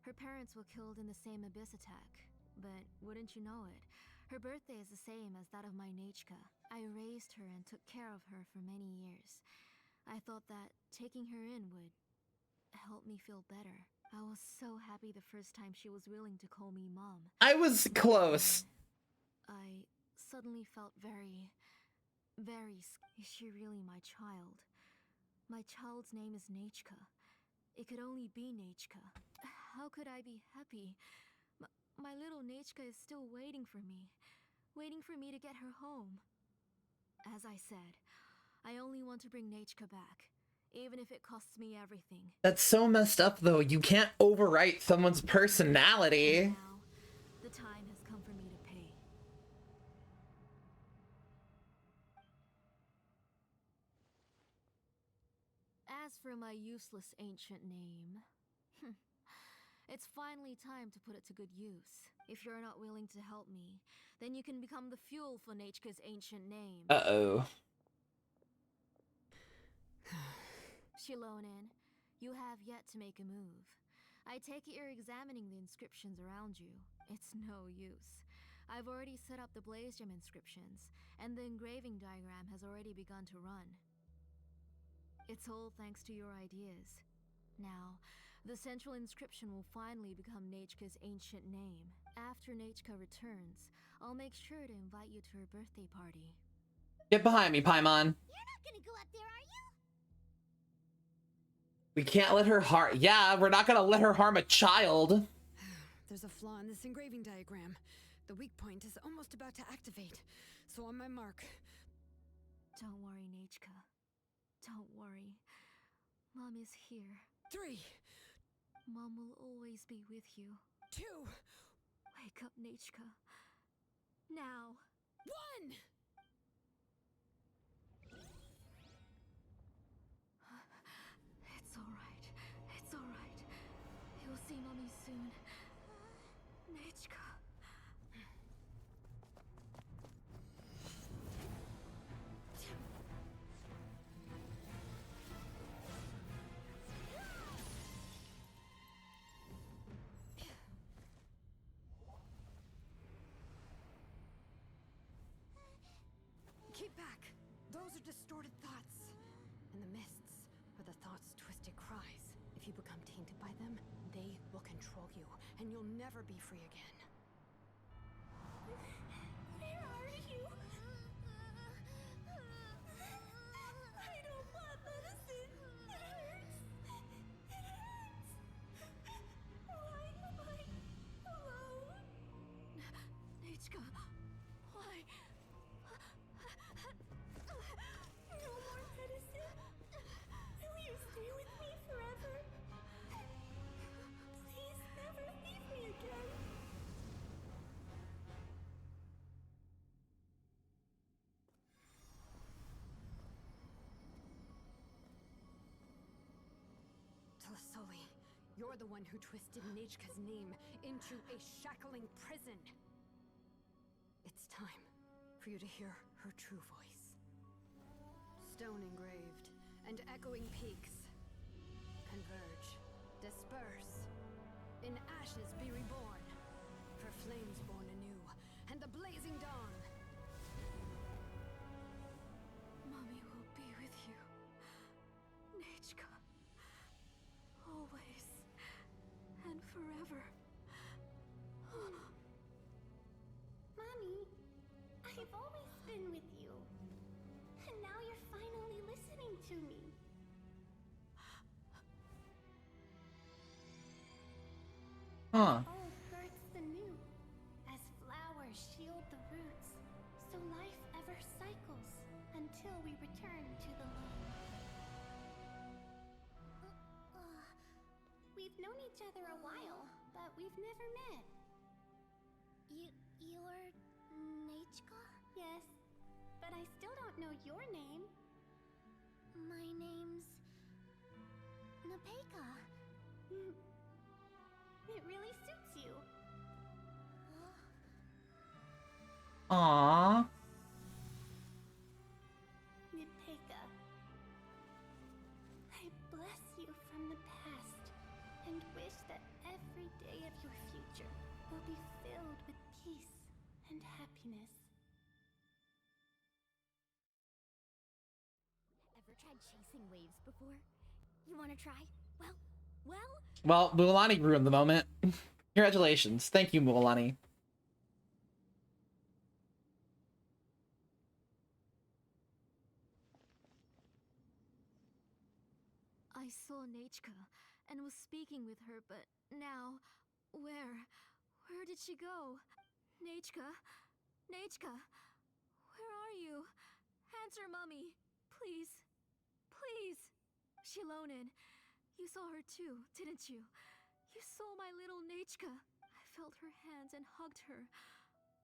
Her parents were killed in the same abyss attack. But wouldn't you know it, her birthday is the same as that of my Nechka. I raised her and took care of her for many years. I thought that taking her in would help me feel better. I was so happy the first time she was willing to call me Mom. I was close. I suddenly felt is she really my child? My child's name is Nechka. It could only be Nechka. How could I be happy? My little Nechka is still waiting for me to get her home. As I said, I only want to bring Nechka back, even if it costs me everything. That's so messed up, though. You can't overwrite someone's personality. Now, the time has come for me to pay. As for my useless ancient name, it's finally time to put it to good use. If you're not willing to help me, then you can become the fuel for Nechka's ancient name. Uh-oh. Shilonen, you have yet to make a move. I take it you're examining the inscriptions around you. It's no use. I've already set up the Blaze Gem inscriptions, and the engraving diagram has already begun to run. It's all thanks to your ideas. Now, the central inscription will finally become Nechka's ancient name. After Nechka returns, I'll make sure to invite you to her birthday party. Get behind me, Paimon. You're not gonna go up there, are you? We can't let her harm. Yeah, we're not gonna let her harm a child. There's a flaw in this engraving diagram. The weak point is almost about to activate. So on my mark. Don't worry, Nechka. Don't worry. Mom is here. 3, Mom will always be with you. 2, Wake up, Nechka. Now. 1! It's alright. It's alright. You'll see Mommy soon. Nechka. Keep back. Those are distorted thoughts. And the mists are the thoughts' twisted cries. If you become tainted by them, they will control you, and you'll never be free again. Where are you? I don't want medicine. It hurts. It hurts. Why am I alone? Nechka, why? No more medicine. Will you stay with me forever? You're the one who twisted Nechka's name into a shackling prison. It's time for you to hear her true voice. Stone engraved and echoing peaks. Converge, disperse. In ashes be reborn. For flames born anew, and the blazing dawn. Mommy will be with you. Nechka. Always. And forever. Mommy, I've always been with you. And now you're finally listening to me. Huh. Old hurts the new, as flowers shield the roots, so life ever cycles until we return to the loam. We've known each other a while, but we've never met. You're Nechka? Yes, but I still don't know your name. My name's Nepeka. It really suits you. Aww. Nepeka, I bless you from the past and wish that every day of your future will be filled with peace and happiness. Ever tried chasing waves before? You want to try? Well, Well, Mulan ruined the moment. Congratulations. Thank you, Mulan. I saw Nechka and was speaking with her, but now, where did she go? Nechka? Nechka? Where are you? Answer, Mummy. Please. Please. Shilonen, you saw her too, didn't you? You saw my little Nechka. I felt her hands and hugged her.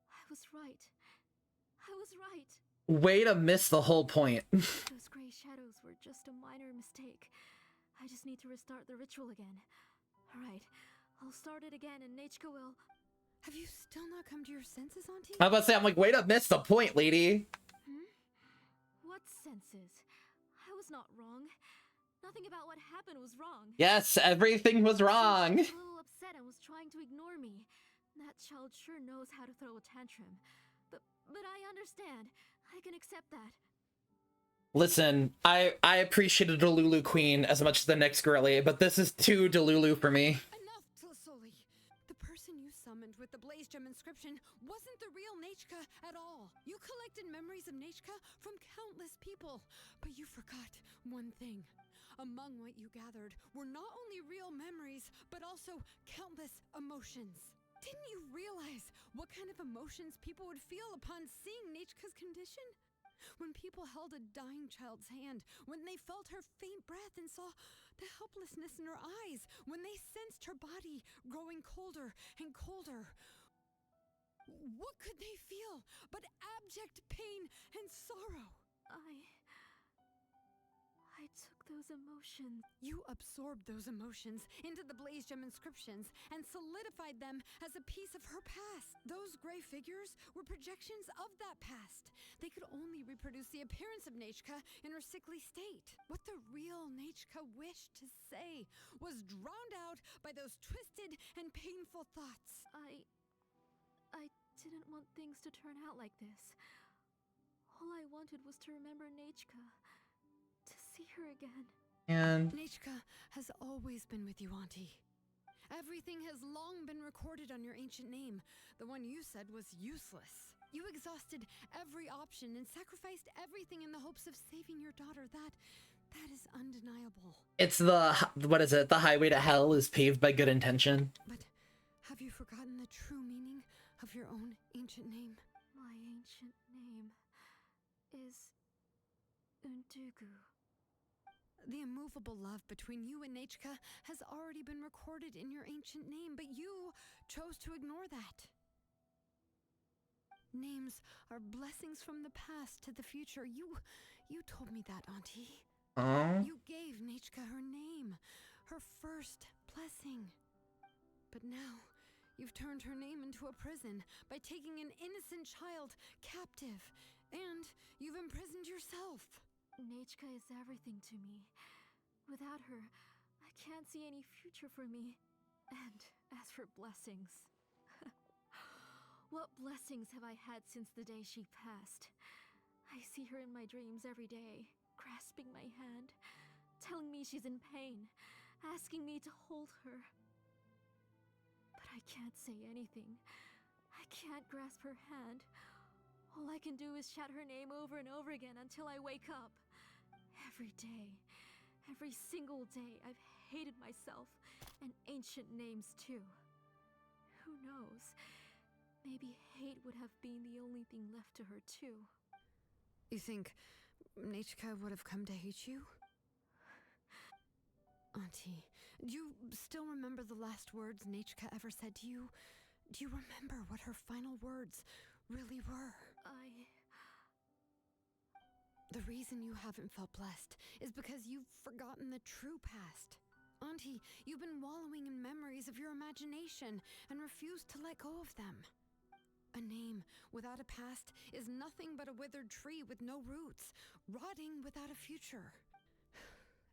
I was right. I was right. Way to miss the whole point. Those gray shadows were just a minor mistake. I just need to restart the ritual again. Alright, I'll start it again and Nechka will... Have you still not come to your senses, Auntie? I was about to say, I'm like, way to miss the point, lady. What senses? I was not wrong. Nothing about what happened was wrong. Yes, everything was wrong. She was a little upset and was trying to ignore me. That child sure knows how to throw a tantrum. But I understand. I can accept that. Listen, I appreciated Delulu Queen as much as the next girly, but this is too Delulu for me. Enough, Tlisoli. The person you summoned with the Blaze Gem inscription wasn't the real Nechka at all. You collected memories of Nechka from countless people, but you forgot one thing. Among what you gathered were not only real memories, but also countless emotions. Didn't you realize what kind of emotions people would feel upon seeing Nechka's condition? When people held a dying child's hand, when they felt her faint breath and saw the helplessness in her eyes, when they sensed her body growing colder and colder. What could they feel but abject pain and sorrow? I took those emotions. You absorbed those emotions into the Blaze Gem inscriptions and solidified them as a piece of her past. Those gray figures were projections of that past. They could only reproduce the appearance of Nechka in her sickly state. What the real Nechka wished to say was drowned out by those twisted and painful thoughts. I didn't want things to turn out like this. All I wanted was to remember Nechka. To see her again. And Nechka has always been with you, Auntie. Everything has long been recorded on your ancient name. The one you said was useless. You exhausted every option and sacrificed everything in the hopes of saving your daughter. That is undeniable. it's the, what is it? The highway to hell is paved by good intention. But have you forgotten the true meaning of your own ancient name? My ancient name is Undugu. The immovable love between you and Nechka has already been recorded in your ancient name, but you chose to ignore that. Names are blessings from the past to the future. You told me that, Auntie. Oh. You gave Nechka her name. her first blessing. But now, you've turned her name into a prison by taking an innocent child captive, and you've imprisoned yourself. Nechka is everything to me. Without her, I can't see any future for me. And as for blessings, what blessings have I had since the day she passed? I see her in my dreams every day, grasping my hand, telling me she's in pain, asking me to hold her. But I can't say anything. I can't grasp her hand. All I can do is shout her name over and over again until I wake up. Every day, every single day, I've hated myself, and ancient names too. Who knows? Maybe hate would have been the only thing left to her too. You think Nechka would have come to hate you? Auntie, do you still remember the last words Nechka ever said to you? Do you remember what her final words really were? The reason you haven't felt blessed is because you've forgotten the true past. Auntie, you've been wallowing in memories of your imagination and refused to let go of them. A name without a past is nothing but a withered tree with no roots, rotting without a future.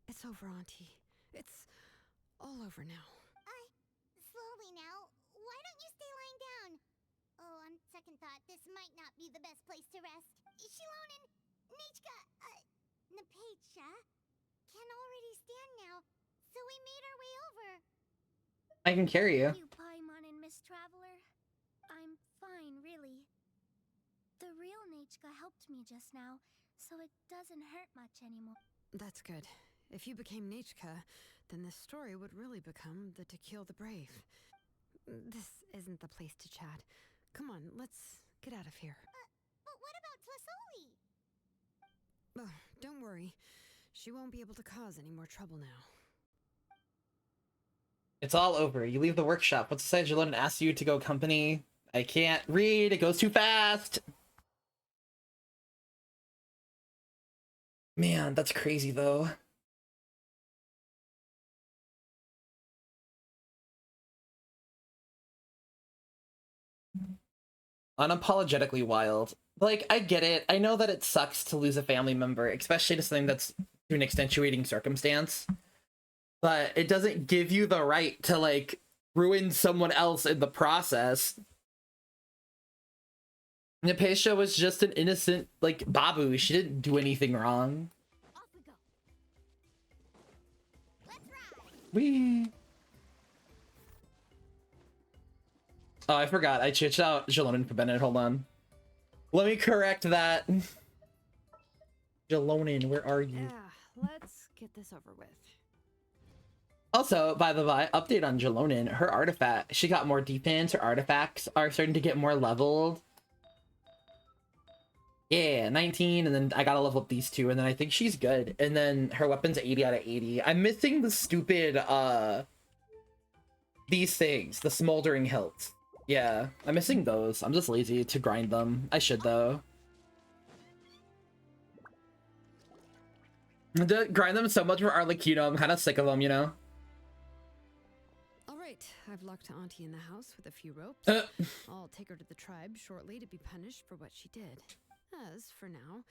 It's over, Auntie. It's all over now. Slowly now. Why don't you stay lying down? Oh, on second thought, this might not be the best place to rest. Shilonen, Nechka, Napecha can already stand now, so we made our way over. I can carry you. You, Paimon and Miss Traveler. I'm fine, really. The real Nechka helped me just now, so it doesn't hurt much anymore. That's good. If you became Nechka, then this story would really become the To Kill the Brave. This isn't the place to chat. Come on, let's get out of here. But what about Tlasoli? Oh, don't worry. She won't be able to cause any more trouble now. It's all over. You leave the workshop. What's the Jalonen and asks you to go company? I can't read. It goes too fast. Man, that's crazy though. Unapologetically wild. Like, I get it. I know that it sucks to lose a family member, especially to something that's to an extenuating circumstance. But it doesn't give you the right to, like, ruin someone else in the process. Napecia was just an innocent, like, babu. She didn't do anything wrong. Off we go. Let's ride. Whee! Oh, I forgot. I changed out Jalonen for Bennett. Hold on. Let me correct that. Jalonen, where are you? Yeah, let's get this over with. Also, by the way, update on Jalonen. Her artifact, she got more defense. Her artifacts are starting to get more leveled. Yeah, 19, and then I gotta level up these two, and then I think she's good. And then her weapon's 80 out of 80. I'm missing the stupid, these things, the smoldering hilts. Yeah, I'm missing those. I'm just lazy to grind them. I should, though. Grind them so much for Arlecchino, I'm kind of sick of them, you know? Alright, I've locked Auntie in the house with a few ropes. I'll take her to the tribe shortly to be punished for what she did. As for now,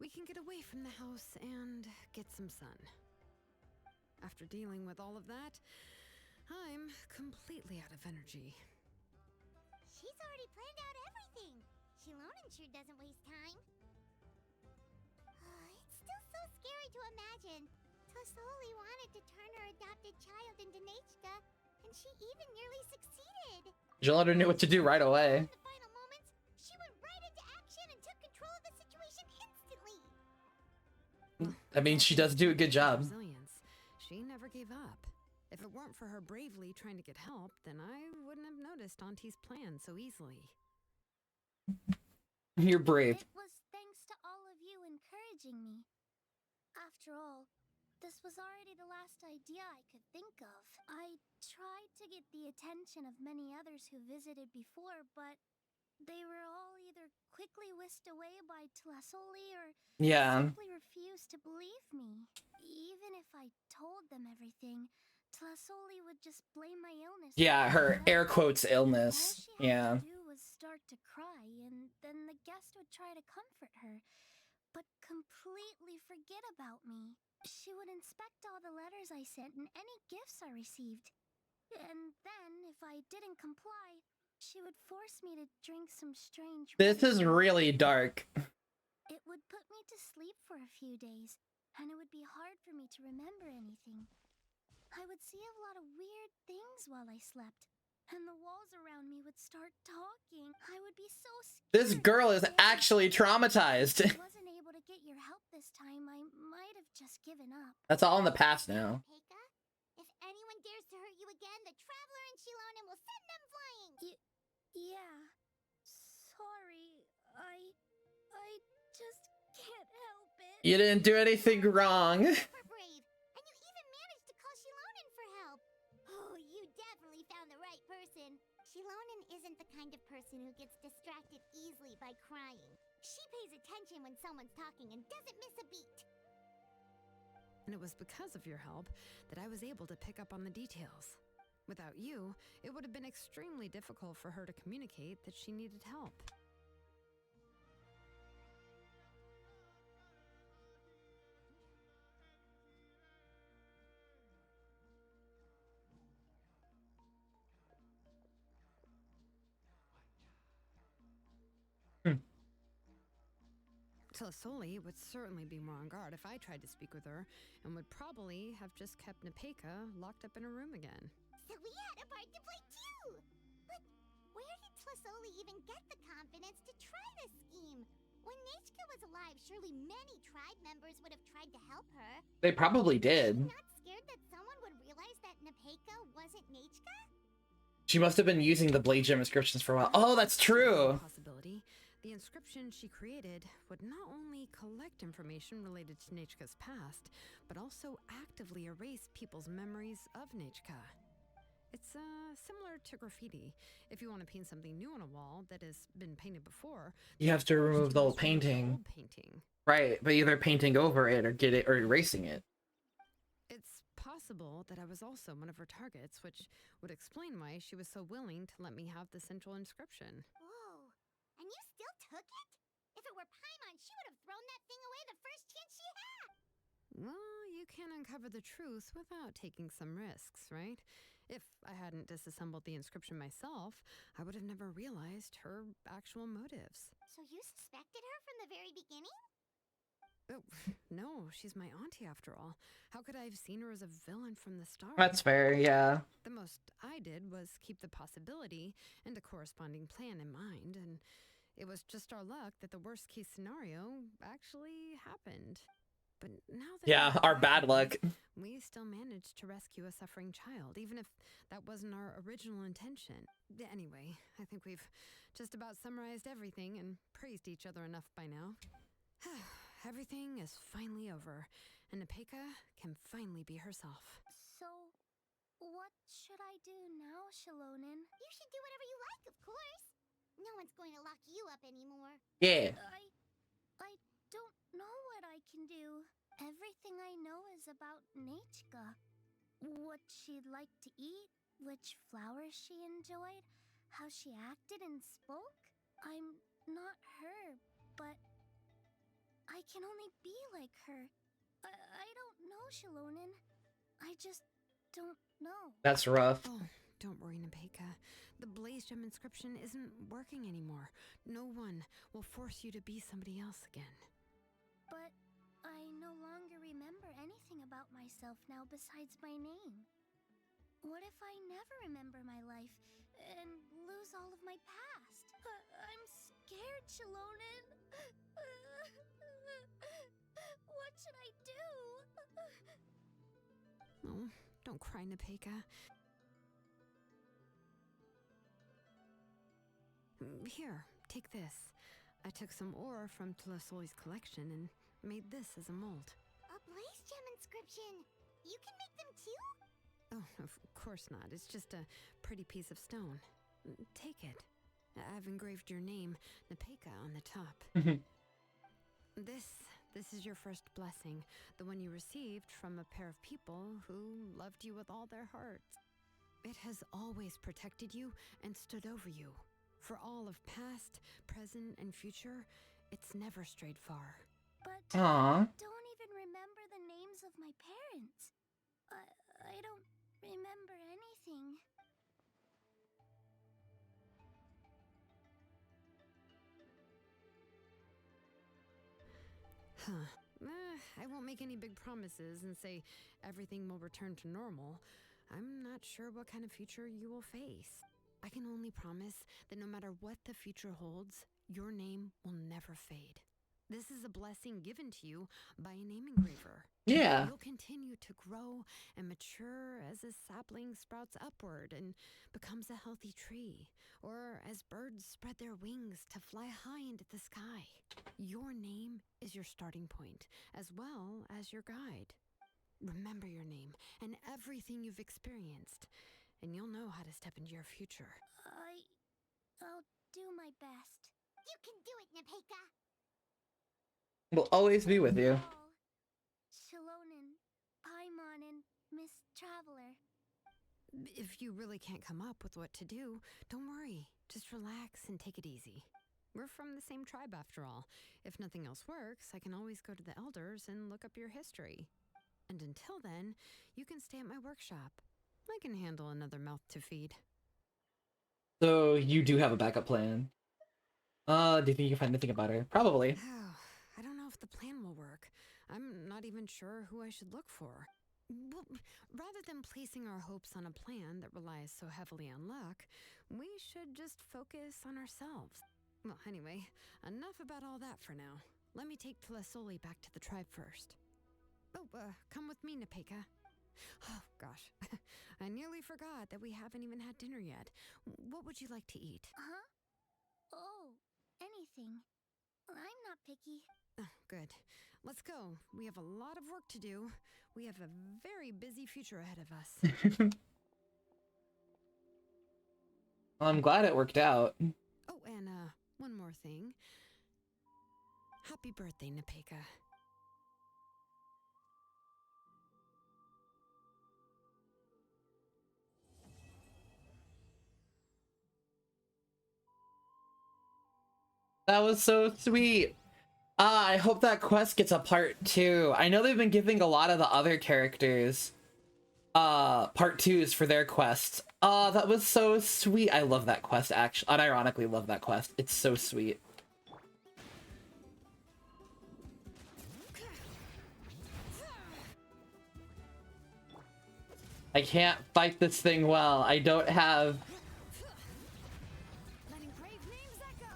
we can get away from the house and get some sun. After dealing with all of that, I'm completely out of energy. She's already planned out everything. Shilonen sure doesn't waste time. It's still so scary to imagine. Tlasoli wanted to turn her adopted child into Nechka, and she even nearly succeeded. Jalonen knew what to do right away. In the final moments, she went right into action and took control of the situation instantly. I mean, she does do a good job. Resilience. She never gave up. If it weren't for her bravely trying to get help, then I wouldn't have noticed Auntie's plan so easily. You're brave. It was thanks to all of you encouraging me. After all, this was already the last idea I could think of. I tried to get the attention of many others who visited before, but they were all either quickly whisked away by Tlasoli or simply refused to believe me. Even if I told them everything, Tlasoli would just blame my illness. Yeah, her air quotes All illness. she had Yeah. to do was start to cry, and then the guest would try to comfort her, but completely forget about me. She would inspect all the letters I sent and any gifts I received. And then, if I didn't comply, she would force me to drink some strange This is medicine. really dark. It would put me to sleep for a few days, and it would be hard for me to remember anything. I would see a lot of weird things while I slept, and the walls around me would start talking. I would be so scared. This girl is that actually traumatized. if I wasn't able to get your help this time, I might have just given up. That's all in the past now. Pekka, if anyone dares to hurt you again, the Traveler and Shilonen will send them flying! Yeah. Sorry. I just can't help it. You didn't do anything wrong. Super brave! And you even managed to call Shilonen for help! Oh, you definitely found the right person. Shilonen isn't the kind of person who gets distracted easily by crying. She pays attention when someone's talking and doesn't miss a beat. And it was because of your help that I was able to pick up on the details. Without you, it would have been extremely difficult for her to communicate that she needed help. Tlasoli would certainly be more on guard if I tried to speak with her, and would probably have just kept Nepeka locked up in a room again. So we had a part to play too! But where did Tlasoli even get the confidence to try this scheme? When Nechka was alive, surely many tribe members would have tried to help her. They probably did. Not scared that someone would realize that Nepeka wasn't Nechka? She must have been using the Blade Gem inscriptions for a while. Oh, that's true. Possibility. The inscription she created would not only collect information related to Nechka's past, but also actively erase people's memories of Nechka. It's similar to graffiti. If you want to paint something new on a wall that has been painted before, You have to remove the old painting. Right, but either painting over it or erasing it. It's possible that I was also one of her targets, which would explain why she was so willing to let me have the central inscription. Whoa, and you still took it? If it were Paimon, she would have thrown that thing away the first chance she had! Well, you can't uncover the truth without taking some risks, right? If I hadn't disassembled the inscription myself, I would have never realized her actual motives. So you suspected her from the very beginning? Oh, no, she's my auntie after all. How could I have seen her as a villain from the start? That's fair, yeah. The most I did was keep the possibility and a corresponding plan in mind, and it was just our luck that the worst case scenario actually happened. But now that Yeah, our bad luck. we still managed to rescue a suffering child, even if that wasn't our original intention. Anyway, I think we've just about summarized everything and praised each other enough by now. Everything is finally over, and Nepeka can finally be herself. So, what should I do now, Shilonen? You should do whatever you like, of course. No one's going to lock you up anymore. Yeah. I don't know what I can do. Everything I know is about Nechka. What she'd like to eat, which flowers she enjoyed, how she acted and spoke. I'm not her, but I can only be like her. I don't know, Shilonen. I just don't know. That's rough. Oh, don't worry, Nepeka. The Blaze Gem inscription isn't working anymore. No one will force you to be somebody else again. But I no longer remember anything about myself now besides my name. What if I never remember my life and lose all of my past? I'm scared, Shilonen. What should I do? Oh, don't cry, Nepeka. Here, take this. I took some ore from Tlasoli's collection and made this as a mold. A Blaze Gem inscription! You can make them too? Oh, of course not. It's just a pretty piece of stone. Take it. I've engraved your name, Nepeka, on the top. This This is your first blessing, the one you received from a pair of people who loved you with all their hearts. It has always protected you and stood over you. For all of past, present, and future, it's never strayed far. But Aww. I don't even remember the names of my parents. I don't remember anything. Huh. I won't make any big promises and say everything will return to normal. I'm not sure what kind of future you will face. I can only promise that no matter what the future holds, your name will never fade. This is a blessing given to you by a name engraver. Yeah. You'll continue to grow and mature as a sapling sprouts upward and becomes a healthy tree, or as birds spread their wings to fly high into the sky. Your name is your starting point, as well as your guide. Remember your name and everything you've experienced, and you'll know how to step into your future. I'll do my best. You can do it, Nepeka! We'll always be with you. Shilonen, Paimon, and Miss Traveler. If you really can't come up with what to do, don't worry. Just relax and take it easy. We're from the same tribe after all. If nothing else works, I can always go to the elders and look up your history. And until then, you can stay at my workshop. I can handle another mouth to feed. So you do have a backup plan. Do you think you can find anything about her? Probably. Oh, I don't know if the plan will work. I'm not even sure who I should look for. Well, rather than placing our hopes on a plan that relies so heavily on luck, we should just focus on ourselves. Well, anyway, enough about all that for now. Let me take Tlasoli back to the tribe first. Oh, come with me, Nepeka. Oh, gosh. I nearly forgot that we haven't even had dinner yet. What would you like to eat? Huh? Oh, anything. I'm not picky. Oh, good. Let's go. We have a lot of work to do. We have a very busy future ahead of us. Well, I'm glad it worked out. Oh, and one more thing. Happy birthday, Nepeka. That was so sweet. I hope that quest gets a part 2. I know they've been giving a lot of the other characters part 2s for their quests. That was so sweet. I love that quest, actually. Unironically love that quest. It's so sweet. I can't fight this thing well. I don't have...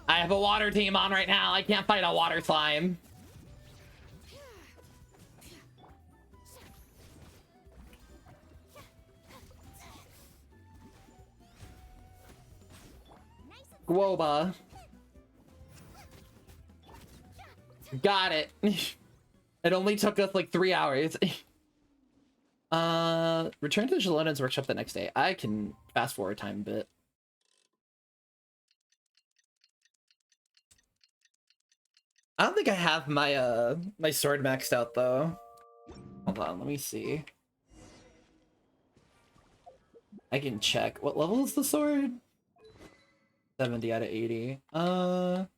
I have a water team on right now. I can't fight a water slime. Guoba. Got it. It only took us like 3 hours. Return to Shalonen's workshop the next day. I can fast forward time a bit. I don't think I have my my sword maxed out though. Hold on, let me see. I can check. What level is the sword? 70 out of 80. Let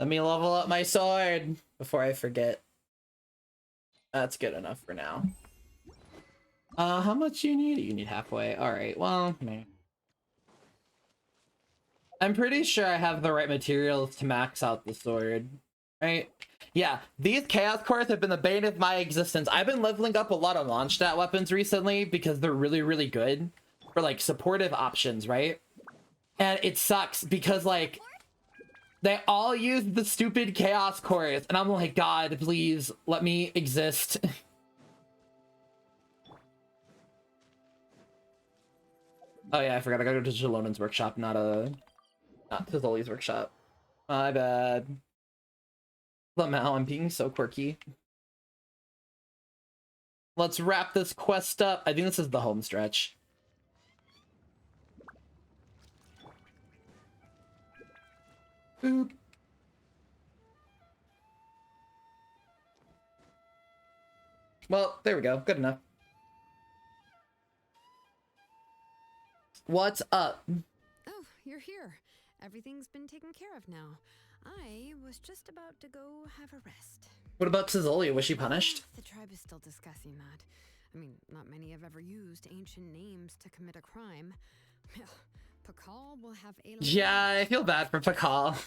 me level up my sword before I forget. That's good enough for now. How much you need? You need halfway. Alright, well, meh. I'm pretty sure I have the right materials to max out the sword, right? Yeah, these Chaos Cores have been the bane of my existence. I've been leveling up a lot of launch stat weapons recently because they're really, really good for, like, supportive options, right? And it sucks because, like, they all use the stupid Chaos Cores, and I'm like, God, please, let me exist. Oh yeah, I forgot. I gotta go to Shalonen's workshop, not to Zoli's workshop. My bad. Somehow I'm being so quirky. Let's wrap this quest up. I think this is the home stretch. Boop. Well, there we go. Good enough. What's up? Oh, you're here. Everything's been taken care of now. I was just about to go have a rest. What about Tizolia? Was she punished? The tribe is still discussing that. I mean, not many have ever used ancient names to commit a crime. Pakal will have a... Yeah, I feel bad for Pakal.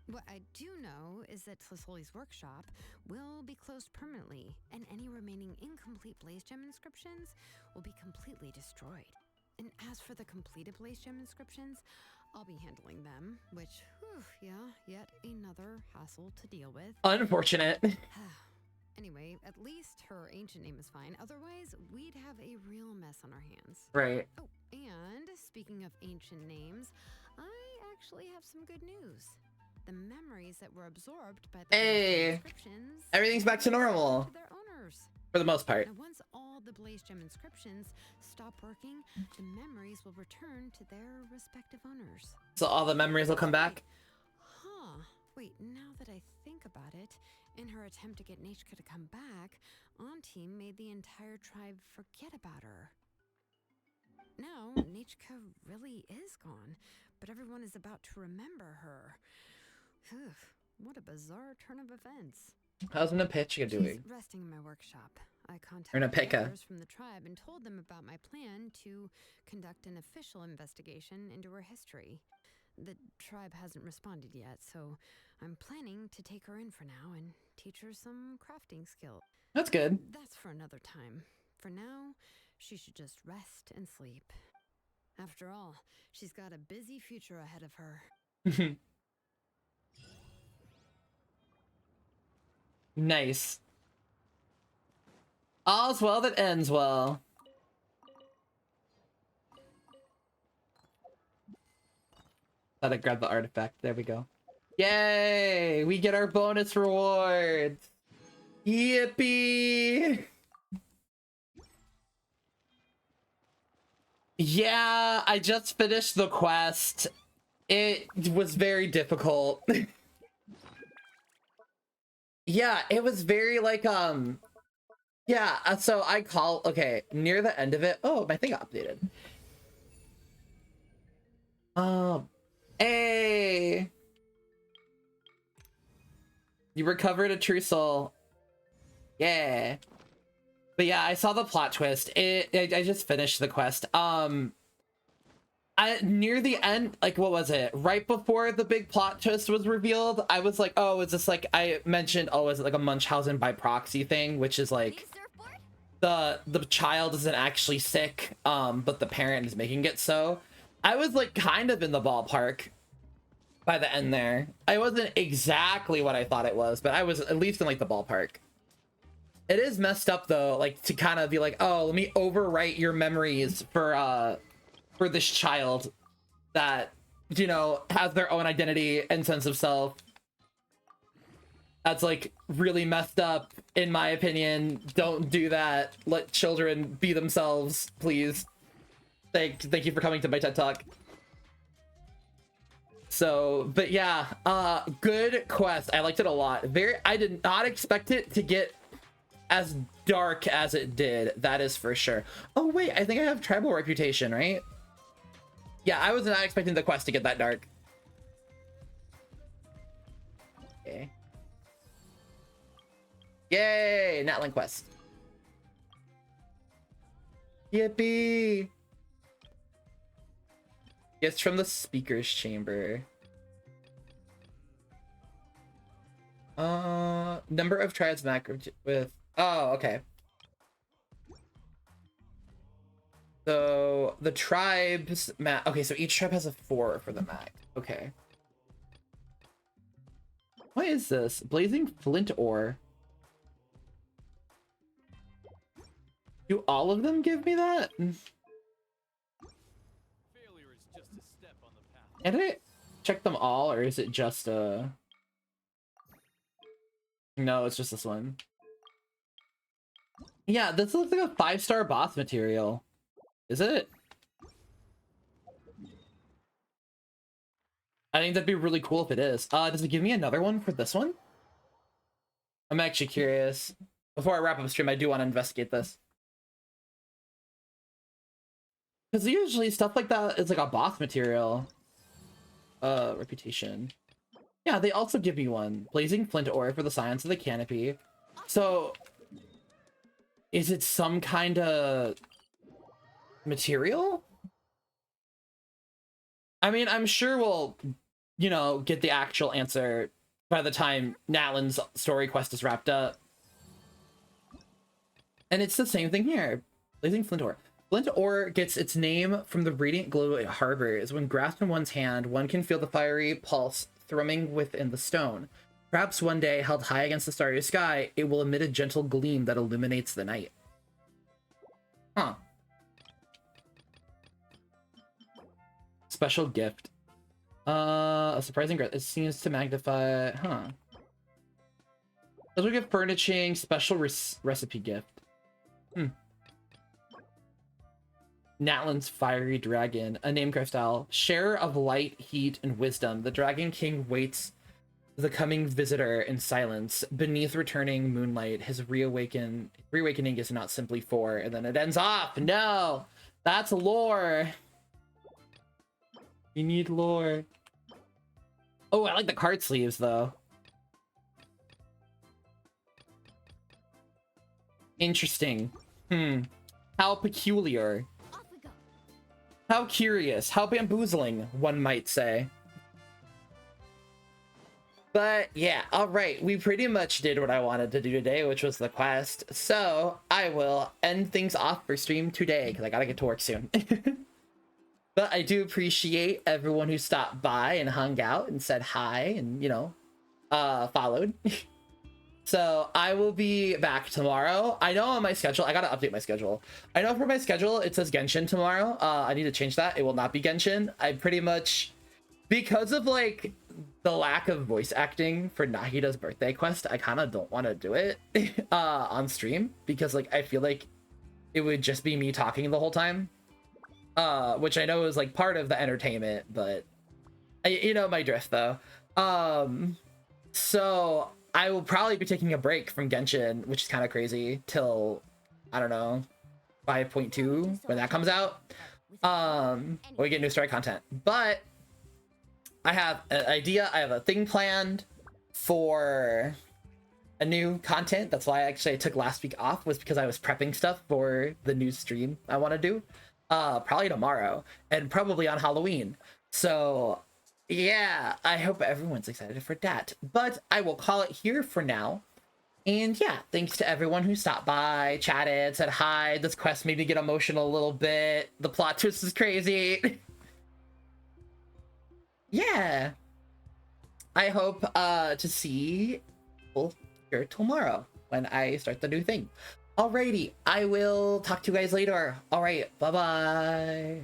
What I do know is that Tlisoli's workshop will be closed permanently, and any remaining incomplete Blaze Gem inscriptions will be completely destroyed. And as for the completed Blaze Gem inscriptions, I'll be handling them, which, whew, yeah, yet another hassle to deal with. Unfortunate. Anyway, at least her ancient name is fine. Otherwise, we'd have a real mess on our hands. Right. Oh, and speaking of ancient names, I actually have some good news. The memories that were absorbed by the inscriptions, everything's back to normal. To their owners. For the most part. Now, once all the Blaze Gem inscriptions stop working, the memories will return to their respective owners. So all the memories will come back? Huh. Wait, now that I think about it, in her attempt to get Nechka to come back, Auntie made the entire tribe forget about her. Now, Nechka really is gone, but everyone is about to remember her. Phew, what a bizarre turn of events. How's Napechka doing? She's resting in my workshop. I Or contacted Napeka. others from the tribe and told them about my plan to conduct an official investigation into her history. The tribe hasn't responded yet, so I'm planning to take her in for now and teach her some crafting skill. That's good. That's for another time. For now, she should just rest and sleep. After all, she's got a busy future ahead of her. Nice. All's well that ends well. Thought I'd grab the artifact. There we go. Yay! We get our bonus rewards! Yippee! Yeah, I just finished the quest. It was very difficult. Yeah, it was very like, yeah, so okay, near the end of it, oh, my thing got updated. Hey! You recovered a true soul. Yeah. But yeah, I saw the plot twist. I just finished the quest. Near the end, like, what was it? Right before the big plot twist was revealed, I was like, oh, is this like, I mentioned, oh, is it like a Munchausen by proxy thing? Which is like, the child isn't actually sick, but the parent is making it so. I was like kind of in the ballpark by the end there. I wasn't exactly what I thought it was, but I was at least in like the ballpark. It is messed up though, like to kind of be like, oh, let me overwrite your memories for this child that, you know, has their own identity and sense of self. That's like really messed up, in my opinion. Don't do that. Let children be themselves, please. Thank you for coming to my TED Talk. So, but yeah, good quest. I liked it a lot. I did not expect it to get as dark as it did. That is for sure. Oh wait, I think I have tribal reputation, right? Yeah, I was not expecting the quest to get that dark. Okay. Yay! Natlin quest. Yippee! It's from the speaker's chamber. Number of tribes macro with... Oh, okay. So the tribes okay, so each tribe has a 4 for the mag. Okay. What is this? Blazing flint ore. Do all of them give me that? Failure is just a step on the path. Can I check them all, or is it just No, it's just this one. Yeah, this looks like a 5-star boss material. Is it? I think that'd be really cool if it is. Does it give me another one for this one? I'm actually curious. before I wrap up stream, I do want to investigate this. Because usually stuff like that is like a boss material. Reputation. Yeah, they also give me one. Blazing flint ore for the science of the canopy. So, is it some kind of material? I mean, I'm sure we'll, you know, get the actual answer by the time Natlan's story quest is wrapped up. And it's the same thing here. Blazing flint ore. Flint ore gets its name from the radiant glow it harbors. When grasped in one's hand, one can feel the fiery pulse thrumming within the stone. Perhaps one day, held high against the starry sky, it will emit a gentle gleam that illuminates the night. Huh. Special gift. A surprising gift. It seems to magnify... Huh. Special gift furnishing, special recipe gift. Natlan's fiery dragon, a name card style. Sharer of light, heat, and wisdom, the Dragon King waits the coming visitor in silence. Beneath returning moonlight, his reawakening is not simply for, and then it ends off. No! That's lore! You need lore. Oh, I like the card sleeves, though. Interesting. How peculiar. How curious, how bamboozling, one might say. But yeah, alright, we pretty much did what I wanted to do today, which was the quest. So I will end things off for stream today, because I gotta get to work soon. But I do appreciate everyone who stopped by and hung out and said hi and, you know, followed. So I will be back tomorrow. I know on my schedule, I gotta update my schedule. I know for my schedule, it says Genshin tomorrow. I need to change that. It will not be Genshin. I pretty much, because of like the lack of voice acting for Nahida's birthday quest, I kind of don't want to do it on stream because like I feel like it would just be me talking the whole time, which I know is like part of the entertainment, but you know my drift though. So I will probably be taking a break from Genshin, which is kind of crazy, till, I don't know, 5.2 when that comes out. We get new story content. But I have an idea, I have a thing planned for a new content. That's why actually I took last week off, was because I was prepping stuff for the new stream I want to do. Probably tomorrow, and probably on Halloween. So yeah, I hope everyone's excited for that. But I will call it here for now. And yeah, thanks to everyone who stopped by, chatted, said hi. This quest made me get emotional a little bit. The plot twist is crazy. Yeah. I hope to see people here tomorrow when I start the new thing. Alrighty, I will talk to you guys later. Alright, bye-bye.